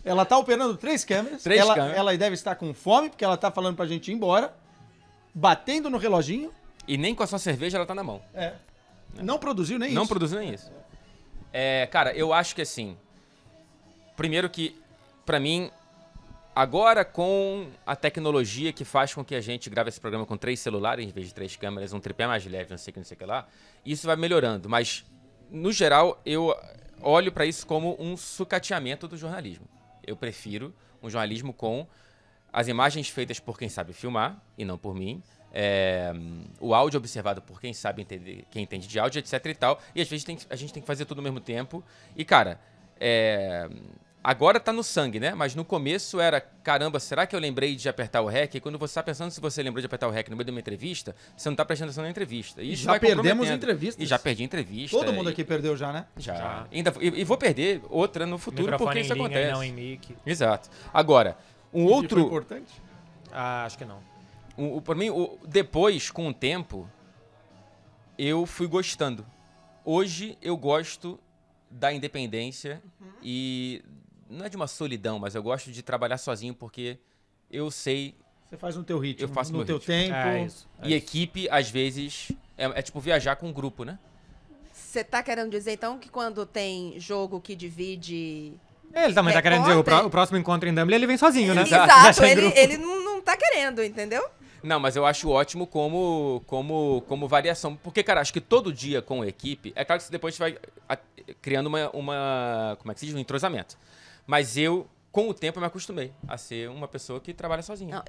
Ela tá operando 3 câmeras. Três câmeras. Ela deve estar com fome, porque ela tá falando pra gente ir embora. Batendo no reloginho. E nem com a sua cerveja ela tá na mão. Não produziu nem Não isso. produziu nem isso. Cara, eu acho que assim... Primeiro que, pra mim, agora com a tecnologia que faz com que a gente grave esse programa com 3 celulares, em vez de 3 câmeras, um tripé mais leve, não sei o que lá, isso vai melhorando. Mas, no geral, eu olho pra isso como um sucateamento do jornalismo. Eu prefiro um jornalismo com as imagens feitas por quem sabe filmar, e não por mim, o áudio observado por quem sabe entender, quem entende de áudio, etc e tal. E às vezes a gente tem que fazer tudo ao mesmo tempo. E, cara, agora tá no sangue, né? Mas no começo era, caramba, será que eu lembrei de apertar o REC? E quando você tá pensando se você lembrou de apertar o REC no meio de uma entrevista, você não tá prestando atenção na entrevista. E isso já vai perdemos comprometendo. entrevistas. E já perdi entrevista. Todo mundo aqui perdeu já, né? Já. E vou perder outra no futuro Microfone porque em isso linha acontece. e não em mic. Exato. Agora, um E foi outro... importante. Ah, acho que não. Pra mim, depois, com o tempo, eu fui gostando. Hoje eu gosto da independência e não é de uma solidão, mas eu gosto de trabalhar sozinho porque eu sei Você faz no teu ritmo, Eu faço no meu teu ritmo. tempo. É isso. e equipe às vezes é tipo viajar com um grupo, né? Você tá querendo dizer, então, que quando tem jogo que divide... Ele também tá querendo dizer, Repórter? o próximo encontro em Dublin ele vem sozinho, né? Exato, Sem grupo. ele não tá querendo, entendeu? Não, mas eu acho ótimo como variação. Porque, cara, acho que todo dia com a equipe... É claro que depois você vai criando uma como é que se diz? Um entrosamento. Mas eu, com o tempo, me acostumei a ser uma pessoa que trabalha sozinha. Não,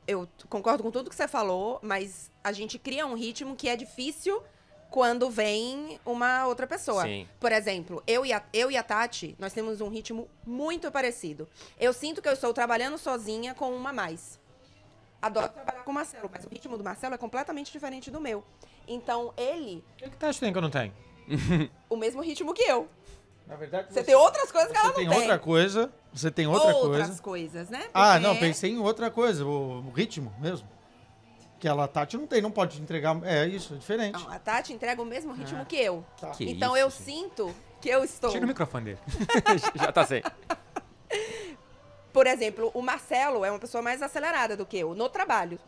eu concordo com tudo que você falou, mas a gente cria um ritmo que é difícil quando vem uma outra pessoa. Sim. Por exemplo, eu e a Tati, nós temos um ritmo muito parecido. Eu sinto que eu estou trabalhando sozinha com uma a mais. Adoro trabalhar com o Marcelo, mas o ritmo do Marcelo é completamente diferente do meu. Então, ele, O que Tati tem que eu não tenho? o mesmo ritmo que eu. Na verdade, Você tem outras coisas que ela Você não tem outra coisa. Você tem outra Outras coisa. coisas, né? Ah, Porque- não, pensei em outra coisa, o ritmo mesmo. Que ela, Tati, não pode entregar. É isso, é diferente. Não, a Tati entrega o mesmo ritmo que eu. Que Então, isso, eu gente. sinto que eu estou... Tira o microfone dele. Já tá sem. Por exemplo, o Marcelo é uma pessoa mais acelerada do que eu no trabalho.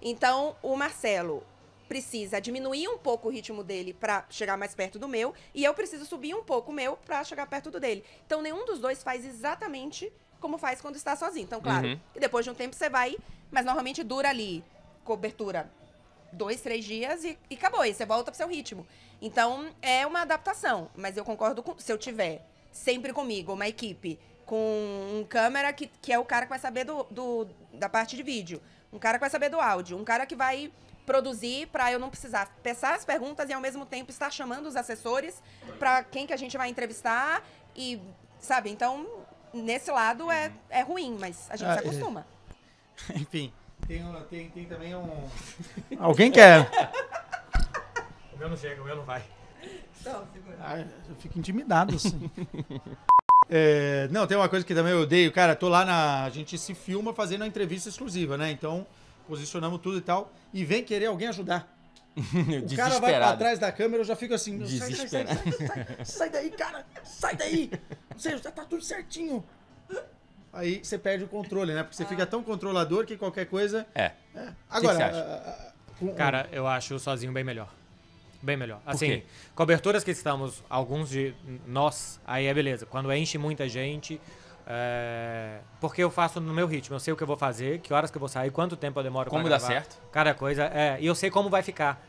Então, o Marcelo precisa diminuir um pouco o ritmo dele pra chegar mais perto do meu, e eu preciso subir um pouco o meu pra chegar perto do dele. Então, nenhum dos dois faz exatamente como faz quando está sozinho. Então, claro, Uhum. e depois de um tempo você vai, mas normalmente dura ali, cobertura, 2, 3 dias e acabou. E você volta pro seu ritmo. Então, é uma adaptação. Mas eu concordo com... Se eu tiver sempre comigo uma equipe com um câmera que é o cara que vai saber da parte de vídeo, um cara que vai saber do áudio, um cara que vai produzir pra eu não precisar pensar as perguntas e ao mesmo tempo estar chamando os assessores pra quem que a gente vai entrevistar e, sabe? Então, nesse lado é ruim, mas a gente se acostuma. Enfim, tem também um... Alguém quer? O meu não chega, o meu não vai. Ah, eu fico intimidado, assim. Não, tem uma coisa que também eu odeio. Cara, tô lá a gente se filma fazendo uma entrevista exclusiva, né? Então, posicionamos tudo e tal. E vem querer alguém ajudar. O cara vai pra trás da câmera, eu já fico assim... Desesperado. Sai daí, cara! Sai daí! Você já tá tudo certinho. Aí você perde o controle, né? Porque você fica tão controlador que qualquer coisa... É. Agora... que você com- Cara, eu acho o sozinho bem melhor. Bem melhor. Por Assim, quê? coberturas que estamos, alguns de nós, aí é beleza. Quando enche muita gente, porque eu faço no meu ritmo. Eu sei o que eu vou fazer, que horas que eu vou sair, quanto tempo eu demoro pra Como dá gravar. certo. Cada coisa, e eu sei como vai ficar.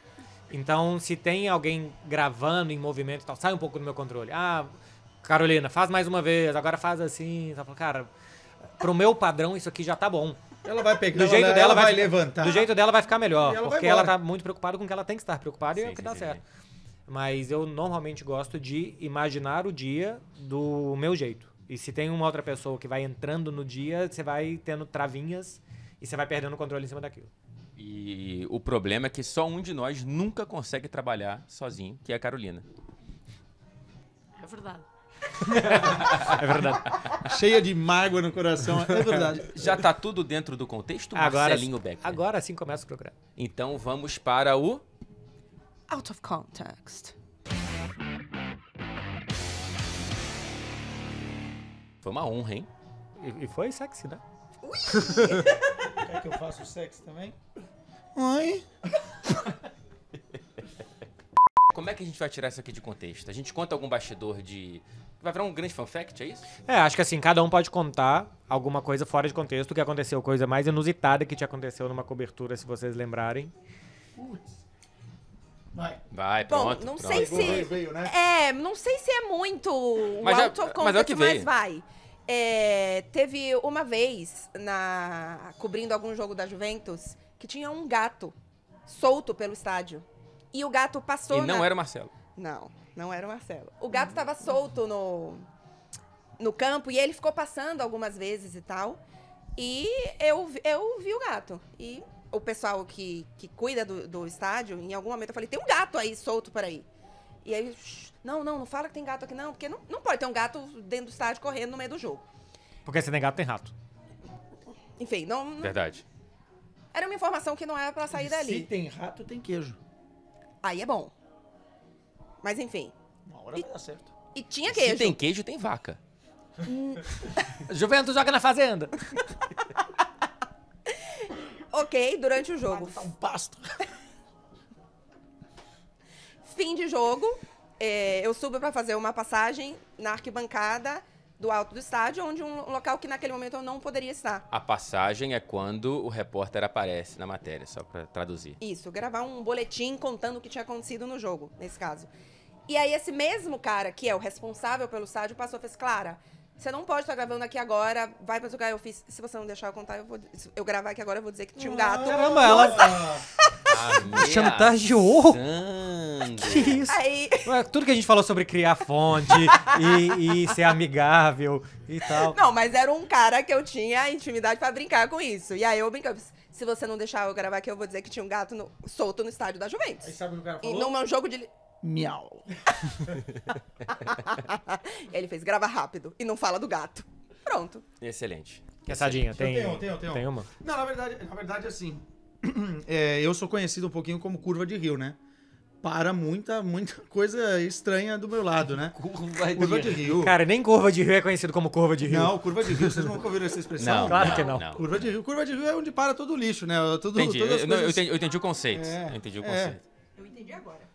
Então, se tem alguém gravando em movimento e tal, sai um pouco do meu controle. Ah, Carolina, faz mais uma vez, agora faz assim. Tá falando, cara, pro meu padrão isso aqui já tá bom. Ela vai pegar, Do jeito ela dela vai ficar- levantar. Do jeito dela vai ficar melhor, E ela vai porque ela embora. tá muito preocupada com o que ela tem que estar preocupada e é Sim, o que sim, dá sim, certo. sim. Mas eu normalmente gosto de imaginar o dia do meu jeito. E se tem uma outra pessoa que vai entrando no dia, você vai tendo travinhas e você vai perdendo o controle em cima daquilo. E o problema é que só um de nós nunca consegue trabalhar sozinho, que é a Carolina. É verdade. É verdade. Cheia de mágoa no coração. É verdade. Já tá tudo dentro do contexto, Agora, Marcelinho Becker? agora sim começa o programa. Então vamos para o... Out of context. Foi uma honra, hein? E foi sexy, né? Quer que eu faça o sexo também? Oi. Como é que a gente vai tirar isso aqui de contexto? A gente conta algum bastidor de... Vai virar um grande fan fact, é isso? Acho que assim, cada um pode contar alguma coisa fora de contexto, que aconteceu, coisa mais inusitada que te aconteceu numa cobertura, se vocês lembrarem. Vai. Vai, Bom, pronto. não pronto. sei se... Veio, né? Não sei se é muito Mas é- out of mas é o que context, mas veio. vai. Teve uma vez, cobrindo algum jogo da Juventus, que tinha um gato solto pelo estádio. E o gato passou E não era o Marcelo. Não era o Marcelo. O gato estava solto no campo e ele ficou passando algumas vezes e tal. E eu vi o gato. E o pessoal que cuida do estádio, em algum momento eu falei, tem um gato aí solto por aí. E aí, não fala que tem gato aqui não, porque não pode ter um gato dentro do estádio correndo no meio do jogo. Porque se tem gato, tem rato. Enfim, não Verdade. era uma informação que não era pra sair Se dali. tem rato, tem queijo. Aí é bom. Mas enfim. Uma hora vai dar certo. E tinha Se queijo. tem queijo, tem vaca. Juventus joga na fazenda. Ok, durante o jogo. Tá um pasto. Fim de jogo, eu subo pra fazer uma passagem na arquibancada do alto do estádio, onde um local que naquele momento eu não poderia estar. A passagem é quando o repórter aparece na matéria, só pra traduzir. Isso, gravar um boletim contando o que tinha acontecido no jogo, nesse caso. E aí esse mesmo cara, que é o responsável pelo estádio, passou e fez, Clara, você não pode estar gravando aqui agora, vai pra outro lugar. Eu fiz, se você não deixar eu contar, eu gravar aqui agora, eu vou dizer que tinha um gato. Caramba, ela chantageou. Que isso? Aí, Ué, tudo que a gente falou sobre criar fonte e ser amigável e tal. não, mas era um cara que eu tinha intimidade pra brincar com isso. E aí eu brincava, se você não deixar eu gravar aqui, eu vou dizer que tinha um gato solto no estádio da Juventus. Aí sabe o que o cara E falou? num jogo de... Miau. Ele fez, grava rápido e não fala do gato. Pronto. Excelente. Quesadinha, tem, tenho. tem uma? Não, na verdade assim, eu sou conhecido um pouquinho como curva de rio, né? Para muita coisa estranha do meu lado, né? Curva de rio. Cara, nem curva de rio é conhecido como curva de rio. Não, curva de rio, vocês nunca ouviram essa expressão? Não, Claro que não. Curva de rio é onde para todo o lixo, né? Tudo, Entendi. todas as Eu, não, eu coisas- entendi, eu entendi o conceito. É, Eu entendi o é. conceito. Eu entendi agora.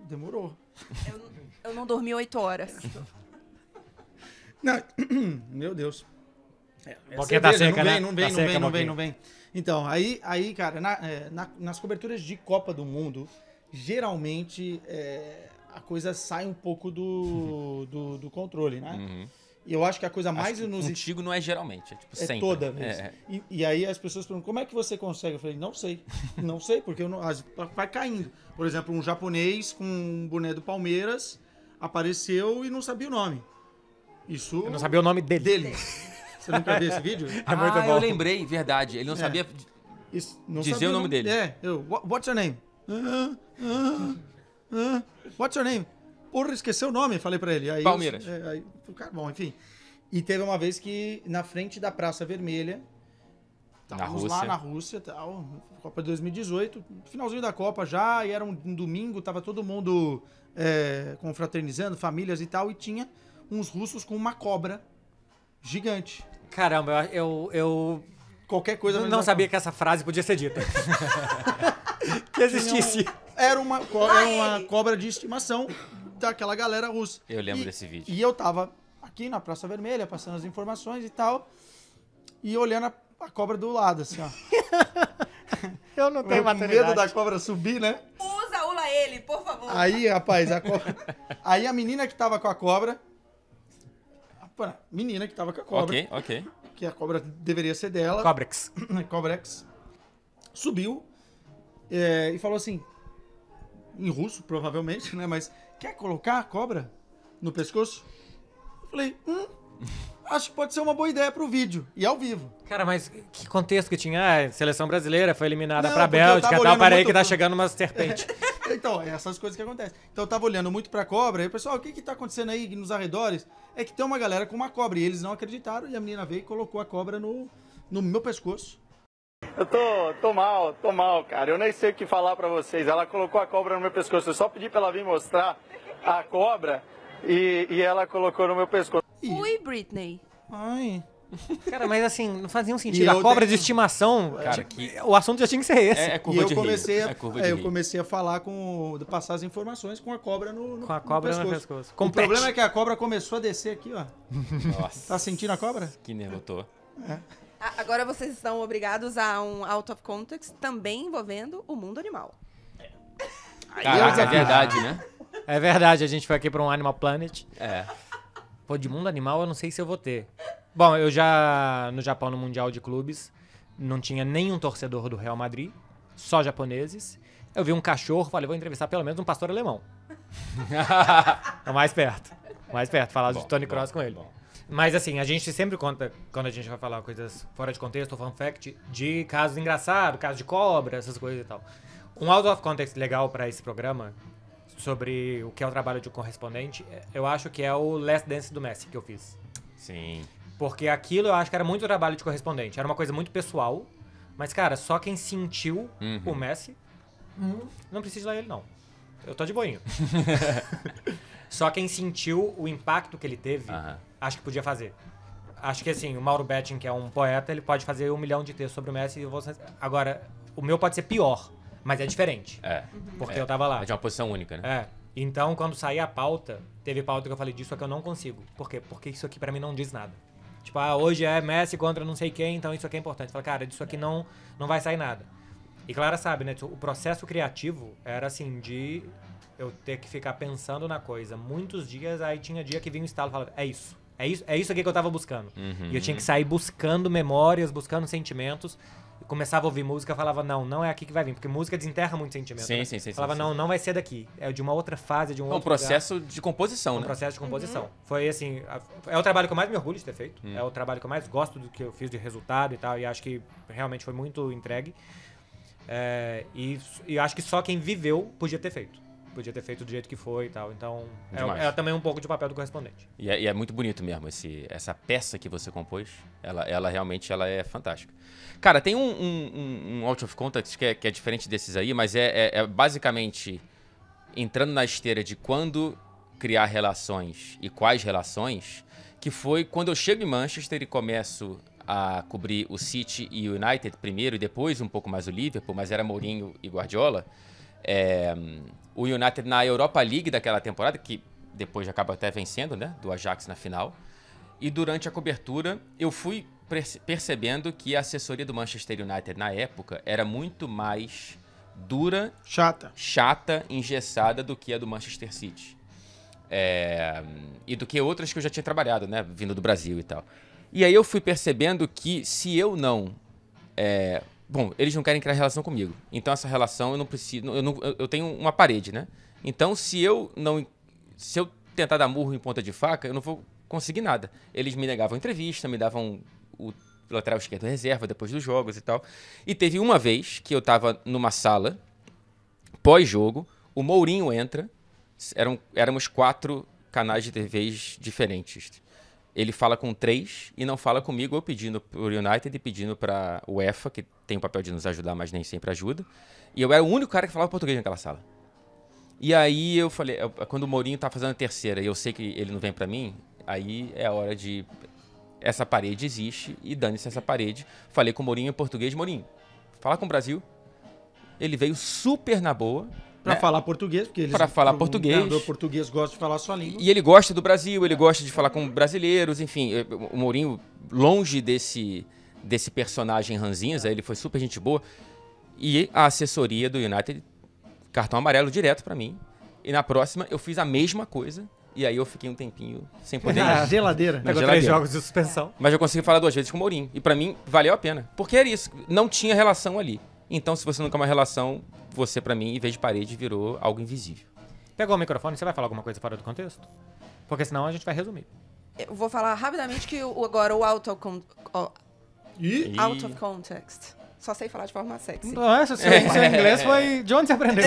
Demorou. Eu não dormi 8 horas. Não, meu Deus. Boquinha tá cerveja, seca, né? Não Tá seca a vem, boquinha. não vem. Então, aí cara, nas coberturas de Copa do Mundo, geralmente a coisa sai um pouco do controle, né? Uhum. E eu acho que a coisa mais Acho que inusitada contigo não é geralmente, é tipo é sempre. toda vez. É. E aí as pessoas perguntam, como é que você consegue? Eu falei, não sei. Não sei, porque vai caindo. Por exemplo, um japonês com um boné do Palmeiras apareceu e não sabia o nome. Isso Eu não sabia o nome dele. Você nunca viu esse vídeo? É muito bom. Eu lembrei, verdade. Ele não sabia... Isso, não Dizer sabia o nome dele. What's your name? What's your name? Porra, esqueceu o nome, falei pra ele. Aí Palmeiras. Cara, bom, enfim. E teve uma vez que na frente da Praça Vermelha, estávamos lá Rússia. na Rússia, tal, Copa de 2018, finalzinho da Copa já, e era um domingo, tava todo mundo confraternizando, famílias e tal, e tinha uns russos com uma cobra gigante. Caramba, eu Qualquer coisa... não sabia que essa frase podia ser dita. Que existisse. era uma cobra de estimação daquela galera russa. Eu lembro desse vídeo. E eu tava aqui na Praça Vermelha, passando as informações e tal, e olhando a cobra do lado, assim, ó. Eu não tenho Com medo maturidade. da cobra subir, né? Ula ele, por favor. Aí, rapaz, a cobra... Aí a menina que tava com a cobra... Menina que tava com a cobra, Ok. que a cobra deveria ser dela, Cobrex. Cobrex, subiu e falou assim, em russo, provavelmente, né? Mas, quer colocar a cobra no pescoço? Eu falei, acho que pode ser uma boa ideia pro vídeo, e ao vivo. Cara, mas que contexto que tinha? Seleção brasileira foi eliminada Não, pra porque eu Bélgica, tava tal, olhando parei muito que tá pro- chegando uma serpente. Então, é essas coisas que acontecem. Então eu tava olhando muito pra cobra, e o pessoal, o que que tá acontecendo aí nos arredores? É que tem uma galera com uma cobra, e eles não acreditaram, e a menina veio e colocou a cobra no meu pescoço. Eu tô mal, cara. Eu nem sei o que falar pra vocês. Ela colocou a cobra no meu pescoço. Eu só pedi pra ela vir mostrar a cobra e ela colocou no meu pescoço. Ui, Britney. Ai... Cara, mas assim, não fazia um E sentido. eu A cobra tenho- de estimação, Cara, o assunto já tinha que ser esse. É E curva eu de comecei, rio. É curva de eu rio. comecei a falar passar as informações com a cobra Com a cobra no pescoço. Com O o pet. problema é que a cobra começou a descer aqui, ó. Nossa. Tá sentindo a cobra? Que nervo eu tô. Agora vocês estão obrigados a um out of context também envolvendo o mundo animal. Caraca, é verdade, né? É verdade, a gente foi aqui pra um Animal Planet. É. Pô, de mundo animal eu não sei se eu vou ter. Bom, eu já, no Japão, no Mundial de Clubes, não tinha nenhum torcedor do Real Madrid, só japoneses. Eu vi um cachorro, falei, vou entrevistar pelo menos um pastor alemão. É o mais perto. Falar de Tony Kroos com ele. bom. Mas assim, a gente sempre conta, quando a gente vai falar coisas fora de contexto, ou fun fact, de casos engraçados, casos de cobra, essas coisas e tal. Um out of context legal pra esse programa, sobre o que é o trabalho de correspondente, eu acho que é o Last Dance do Messi que eu fiz. Sim. Porque aquilo eu acho que era muito trabalho de correspondente. Era uma coisa muito pessoal. Mas, cara, só quem sentiu o Messi não precisa ler ele, não. Eu tô de boinho. Só quem sentiu o impacto que ele teve, acho que podia fazer. Acho que, assim, o Mauro Betting, que é um poeta, ele pode fazer 1 milhão de textos sobre o Messi. E agora, o meu pode ser pior, mas é diferente. É. Porque eu tava lá. É de uma posição única, né? É. Então, quando sair a pauta, teve pauta que eu falei, disso aqui eu não consigo. Por quê? Porque isso aqui pra mim não diz nada. Tipo, hoje é Messi contra não sei quem, então isso aqui é importante. Fala, cara, disso aqui não vai sair nada. E Clara sabe, né? O processo criativo era assim, de eu ter que ficar pensando na coisa muitos dias, aí tinha dia que vinha um estalo e falava, é isso aqui que eu tava buscando. E eu tinha que sair buscando memórias, buscando sentimentos. Eu começava a ouvir música e falava, não é aqui que vai vir, porque música desenterra muito sentimento. Sim, né? sim. Falava, não vai ser daqui. É de uma outra fase, de um É um outro processo de composição, lugar. Um né? processo de composição. Foi assim, é o trabalho que eu mais me orgulho de ter feito. É o trabalho que eu mais gosto do que eu fiz de resultado e tal. E acho que realmente foi muito entregue. E acho que só quem viveu podia ter feito. Podia ter feito do jeito que foi e tal. Então, Demais. é também um pouco de papel do correspondente. E é muito bonito mesmo essa peça que você compôs. Ela realmente é fantástica. Cara, tem um out of context que é diferente desses aí, mas é basicamente entrando na esteira de quando criar relações e quais relações, que foi quando eu chego em Manchester e começo a cobrir o City e o United primeiro e depois um pouco mais o Liverpool, mas era Mourinho e Guardiola. O United na Europa League daquela temporada, que depois acaba até vencendo, né, do Ajax na final. E durante a cobertura, eu fui percebendo que a assessoria do Manchester United na época era muito mais dura, chata, engessada do que a do Manchester City. E do que outras que eu já tinha trabalhado, né, vindo do Brasil e tal. E aí eu fui percebendo que se eu não... Bom, eles não querem criar relação comigo. Então essa relação eu não preciso... Eu tenho uma parede, né? Então se eu tentar dar murro em ponta de faca, eu não vou conseguir nada. Eles me negavam entrevista, me davam o lateral esquerdo reserva depois dos jogos e tal. E teve uma vez que eu tava numa sala, pós-jogo, o Mourinho entra, éramos 4 canais de TVs diferentes. Ele fala com 3 e não fala comigo, eu pedindo pro United e pedindo pra UEFA, que tem o papel de nos ajudar, mas nem sempre ajuda. E eu era o único cara que falava português naquela sala. E aí eu falei, quando o Mourinho tá fazendo a terceira e eu sei que ele não vem pra mim, aí é a hora de... Essa parede existe e dane-se essa parede. Falei com o Mourinho em português, Mourinho, fala com o Brasil. Ele veio super na boa, Pra falar português, porque eles... Pra falar o português. treinador português gosta de falar a sua língua. E ele gosta do Brasil, ele gosta de falar com brasileiros, enfim. O Mourinho, longe desse personagem ranzinza, ele foi super gente boa. E a assessoria do United, cartão amarelo direto pra mim. E na próxima eu fiz a mesma coisa. E aí eu fiquei um tempinho sem poder Na ir. geladeira. Na Pegou 3 geladeira. jogos de suspensão. Mas eu consegui falar 2 vezes com o Mourinho. E pra mim, valeu a pena. Porque era isso. Não tinha relação ali. Então, se você não quer uma relação, você, pra mim, em vez de parede, virou algo invisível. Pegou o microfone, você vai falar alguma coisa fora do contexto? Porque senão a gente vai resumir. Eu vou falar rapidamente que agora o out of context. Só sei falar de forma sexy. Nossa, seu inglês foi... De onde você aprendeu?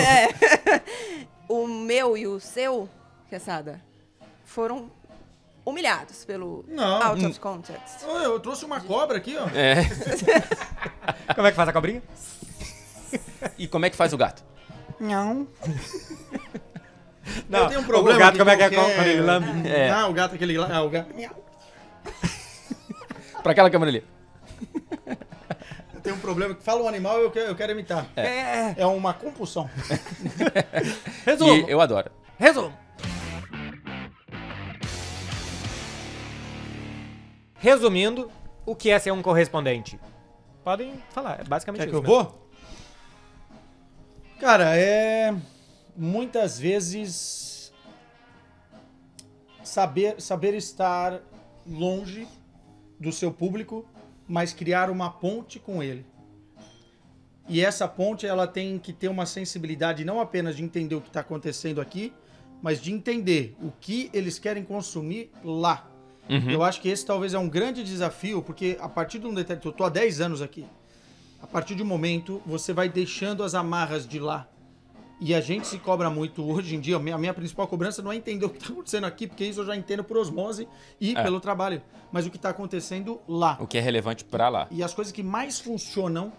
O meu e o seu, Quesada, foram humilhados pelo Não. out of context. Eu trouxe uma cobra aqui, ó. Como é que faz a cobrinha? E como é que faz o gato? Não. Não, Eu tenho um problema o gato, que como é que é qualquer- quando ele lambe? Não, o gato aquele lá. O gato... Pra aquela câmera ali. Eu tenho um problema que fala um animal e eu quero imitar. É uma compulsão. Resumo. E eu adoro. Resumo. Resumindo, o que é ser um correspondente? Podem falar, é basicamente Quer isso. que eu mesmo. vou? Cara, muitas vezes saber estar longe do seu público, mas criar uma ponte com ele. E essa ponte, ela tem que ter uma sensibilidade não apenas de entender o que está acontecendo aqui, mas de entender o que eles querem consumir lá. Eu acho que esse talvez é um grande desafio, porque a partir de um determinado... Eu estou há 10 anos aqui. A partir de um momento, você vai deixando as amarras de lá. E a gente se cobra muito hoje em dia. A minha principal cobrança não é entender o que está acontecendo aqui, porque isso eu já entendo por osmose e pelo trabalho. Mas o que está acontecendo lá. O que é relevante pra lá. E as coisas que mais funcionam,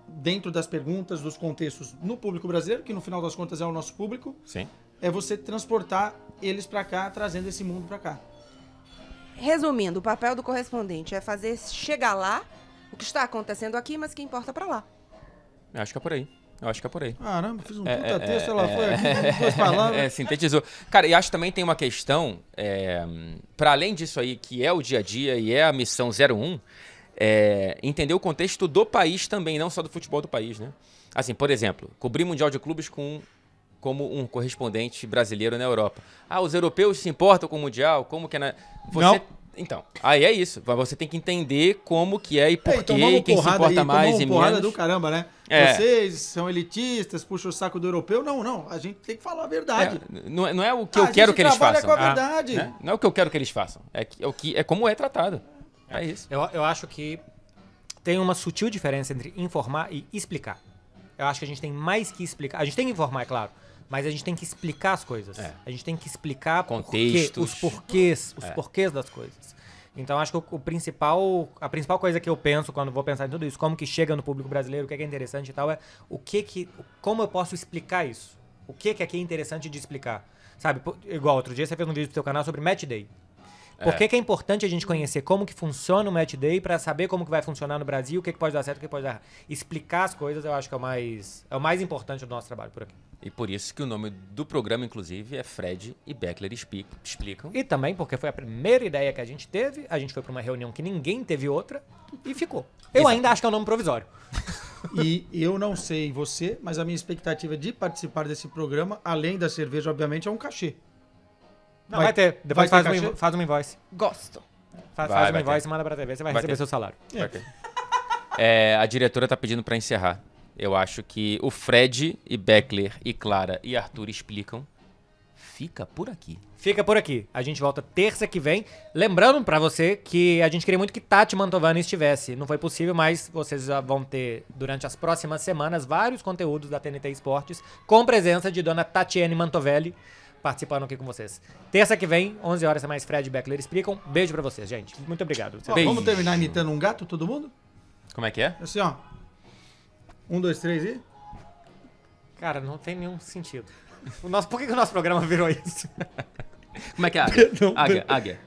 dentro das perguntas, dos contextos no público brasileiro, que no final das contas é o nosso público, Sim. é você transportar eles para cá, trazendo esse mundo para cá. Resumindo, o papel do correspondente é fazer chegar lá o que está acontecendo aqui, mas que importa para lá. Eu acho que é por aí. Caramba, fiz um puta texto, ela foi aqui com 2 palavras. Sintetizou. Cara, e acho que também tem uma questão, para além disso aí, que é o dia a dia e é a missão 01, entender o contexto do país também, não só do futebol do país, né? Assim, por exemplo, cobrir Mundial de Clubes como um correspondente brasileiro na Europa. Ah, os europeus se importam com o Mundial? Como que é Não. Então, aí é isso. Você tem que entender como que é e por quê, tomamos e quem se porrada importa aí, mais tomamos e porrada menos. do caramba, né? É. Vocês são elitistas, puxam o saco do europeu. Não. A gente tem que falar a verdade. Não é o que eu quero que eles trabalha façam. com a verdade. Né? Não é o que eu quero que eles façam. É como é tratado. É isso. Eu acho que tem uma sutil diferença entre informar e explicar. Eu acho que a gente tem mais que explicar. A gente tem que informar, é claro. Mas a gente tem que explicar as coisas. A gente tem que explicar Contextos. os porquês das coisas. Então, acho que a principal coisa que eu penso quando vou pensar em tudo isso, como que chega no público brasileiro, o que é interessante e tal, é como eu posso explicar isso? O que é interessante de explicar? Sabe, igual outro dia você fez um vídeo pro seu canal sobre Match Day. Por que é importante a gente conhecer como que funciona o Match Day para saber como que vai funcionar no Brasil, o que pode dar certo, o que pode dar errado? Explicar as coisas eu acho que é o mais importante do nosso trabalho por aqui. E por isso que o nome do programa, inclusive, é Fred e Beckler Explicam. E também porque foi a primeira ideia que a gente teve, a gente foi para uma reunião que ninguém teve outra e ficou. Eu ainda acho que é um nome provisório. E eu não sei você, mas a minha expectativa de participar desse programa, além da cerveja, obviamente, é um cachê. Não, vai ter. Depois vai ter faz cachê? uma invoice. Gosto. Faz Vai uma invoice ter. e manda pra TV, você vai Vai receber ter. seu salário. A diretora tá pedindo para encerrar. Eu acho que o Fred e Beckler e Clara e Arthur Explicam fica por aqui. Fica por aqui. A gente volta terça que vem. Lembrando pra você que a gente queria muito que Tati Mantovani estivesse. Não foi possível, mas vocês já vão ter, durante as próximas semanas, vários conteúdos da TNT Esportes com presença de dona Tatiane Mantovelli participando aqui com vocês. Terça que vem, 11 horas, é mais Fred e Beckler Explicam. Beijo pra vocês, gente. Muito obrigado. Ó, Beijo. vamos terminar imitando um gato, todo mundo? Como é que é? Assim, ó. 1, 2, 3 e... Cara, não tem nenhum sentido. Por que o nosso programa virou isso? Como é que é? Águia. Perdão. Águia.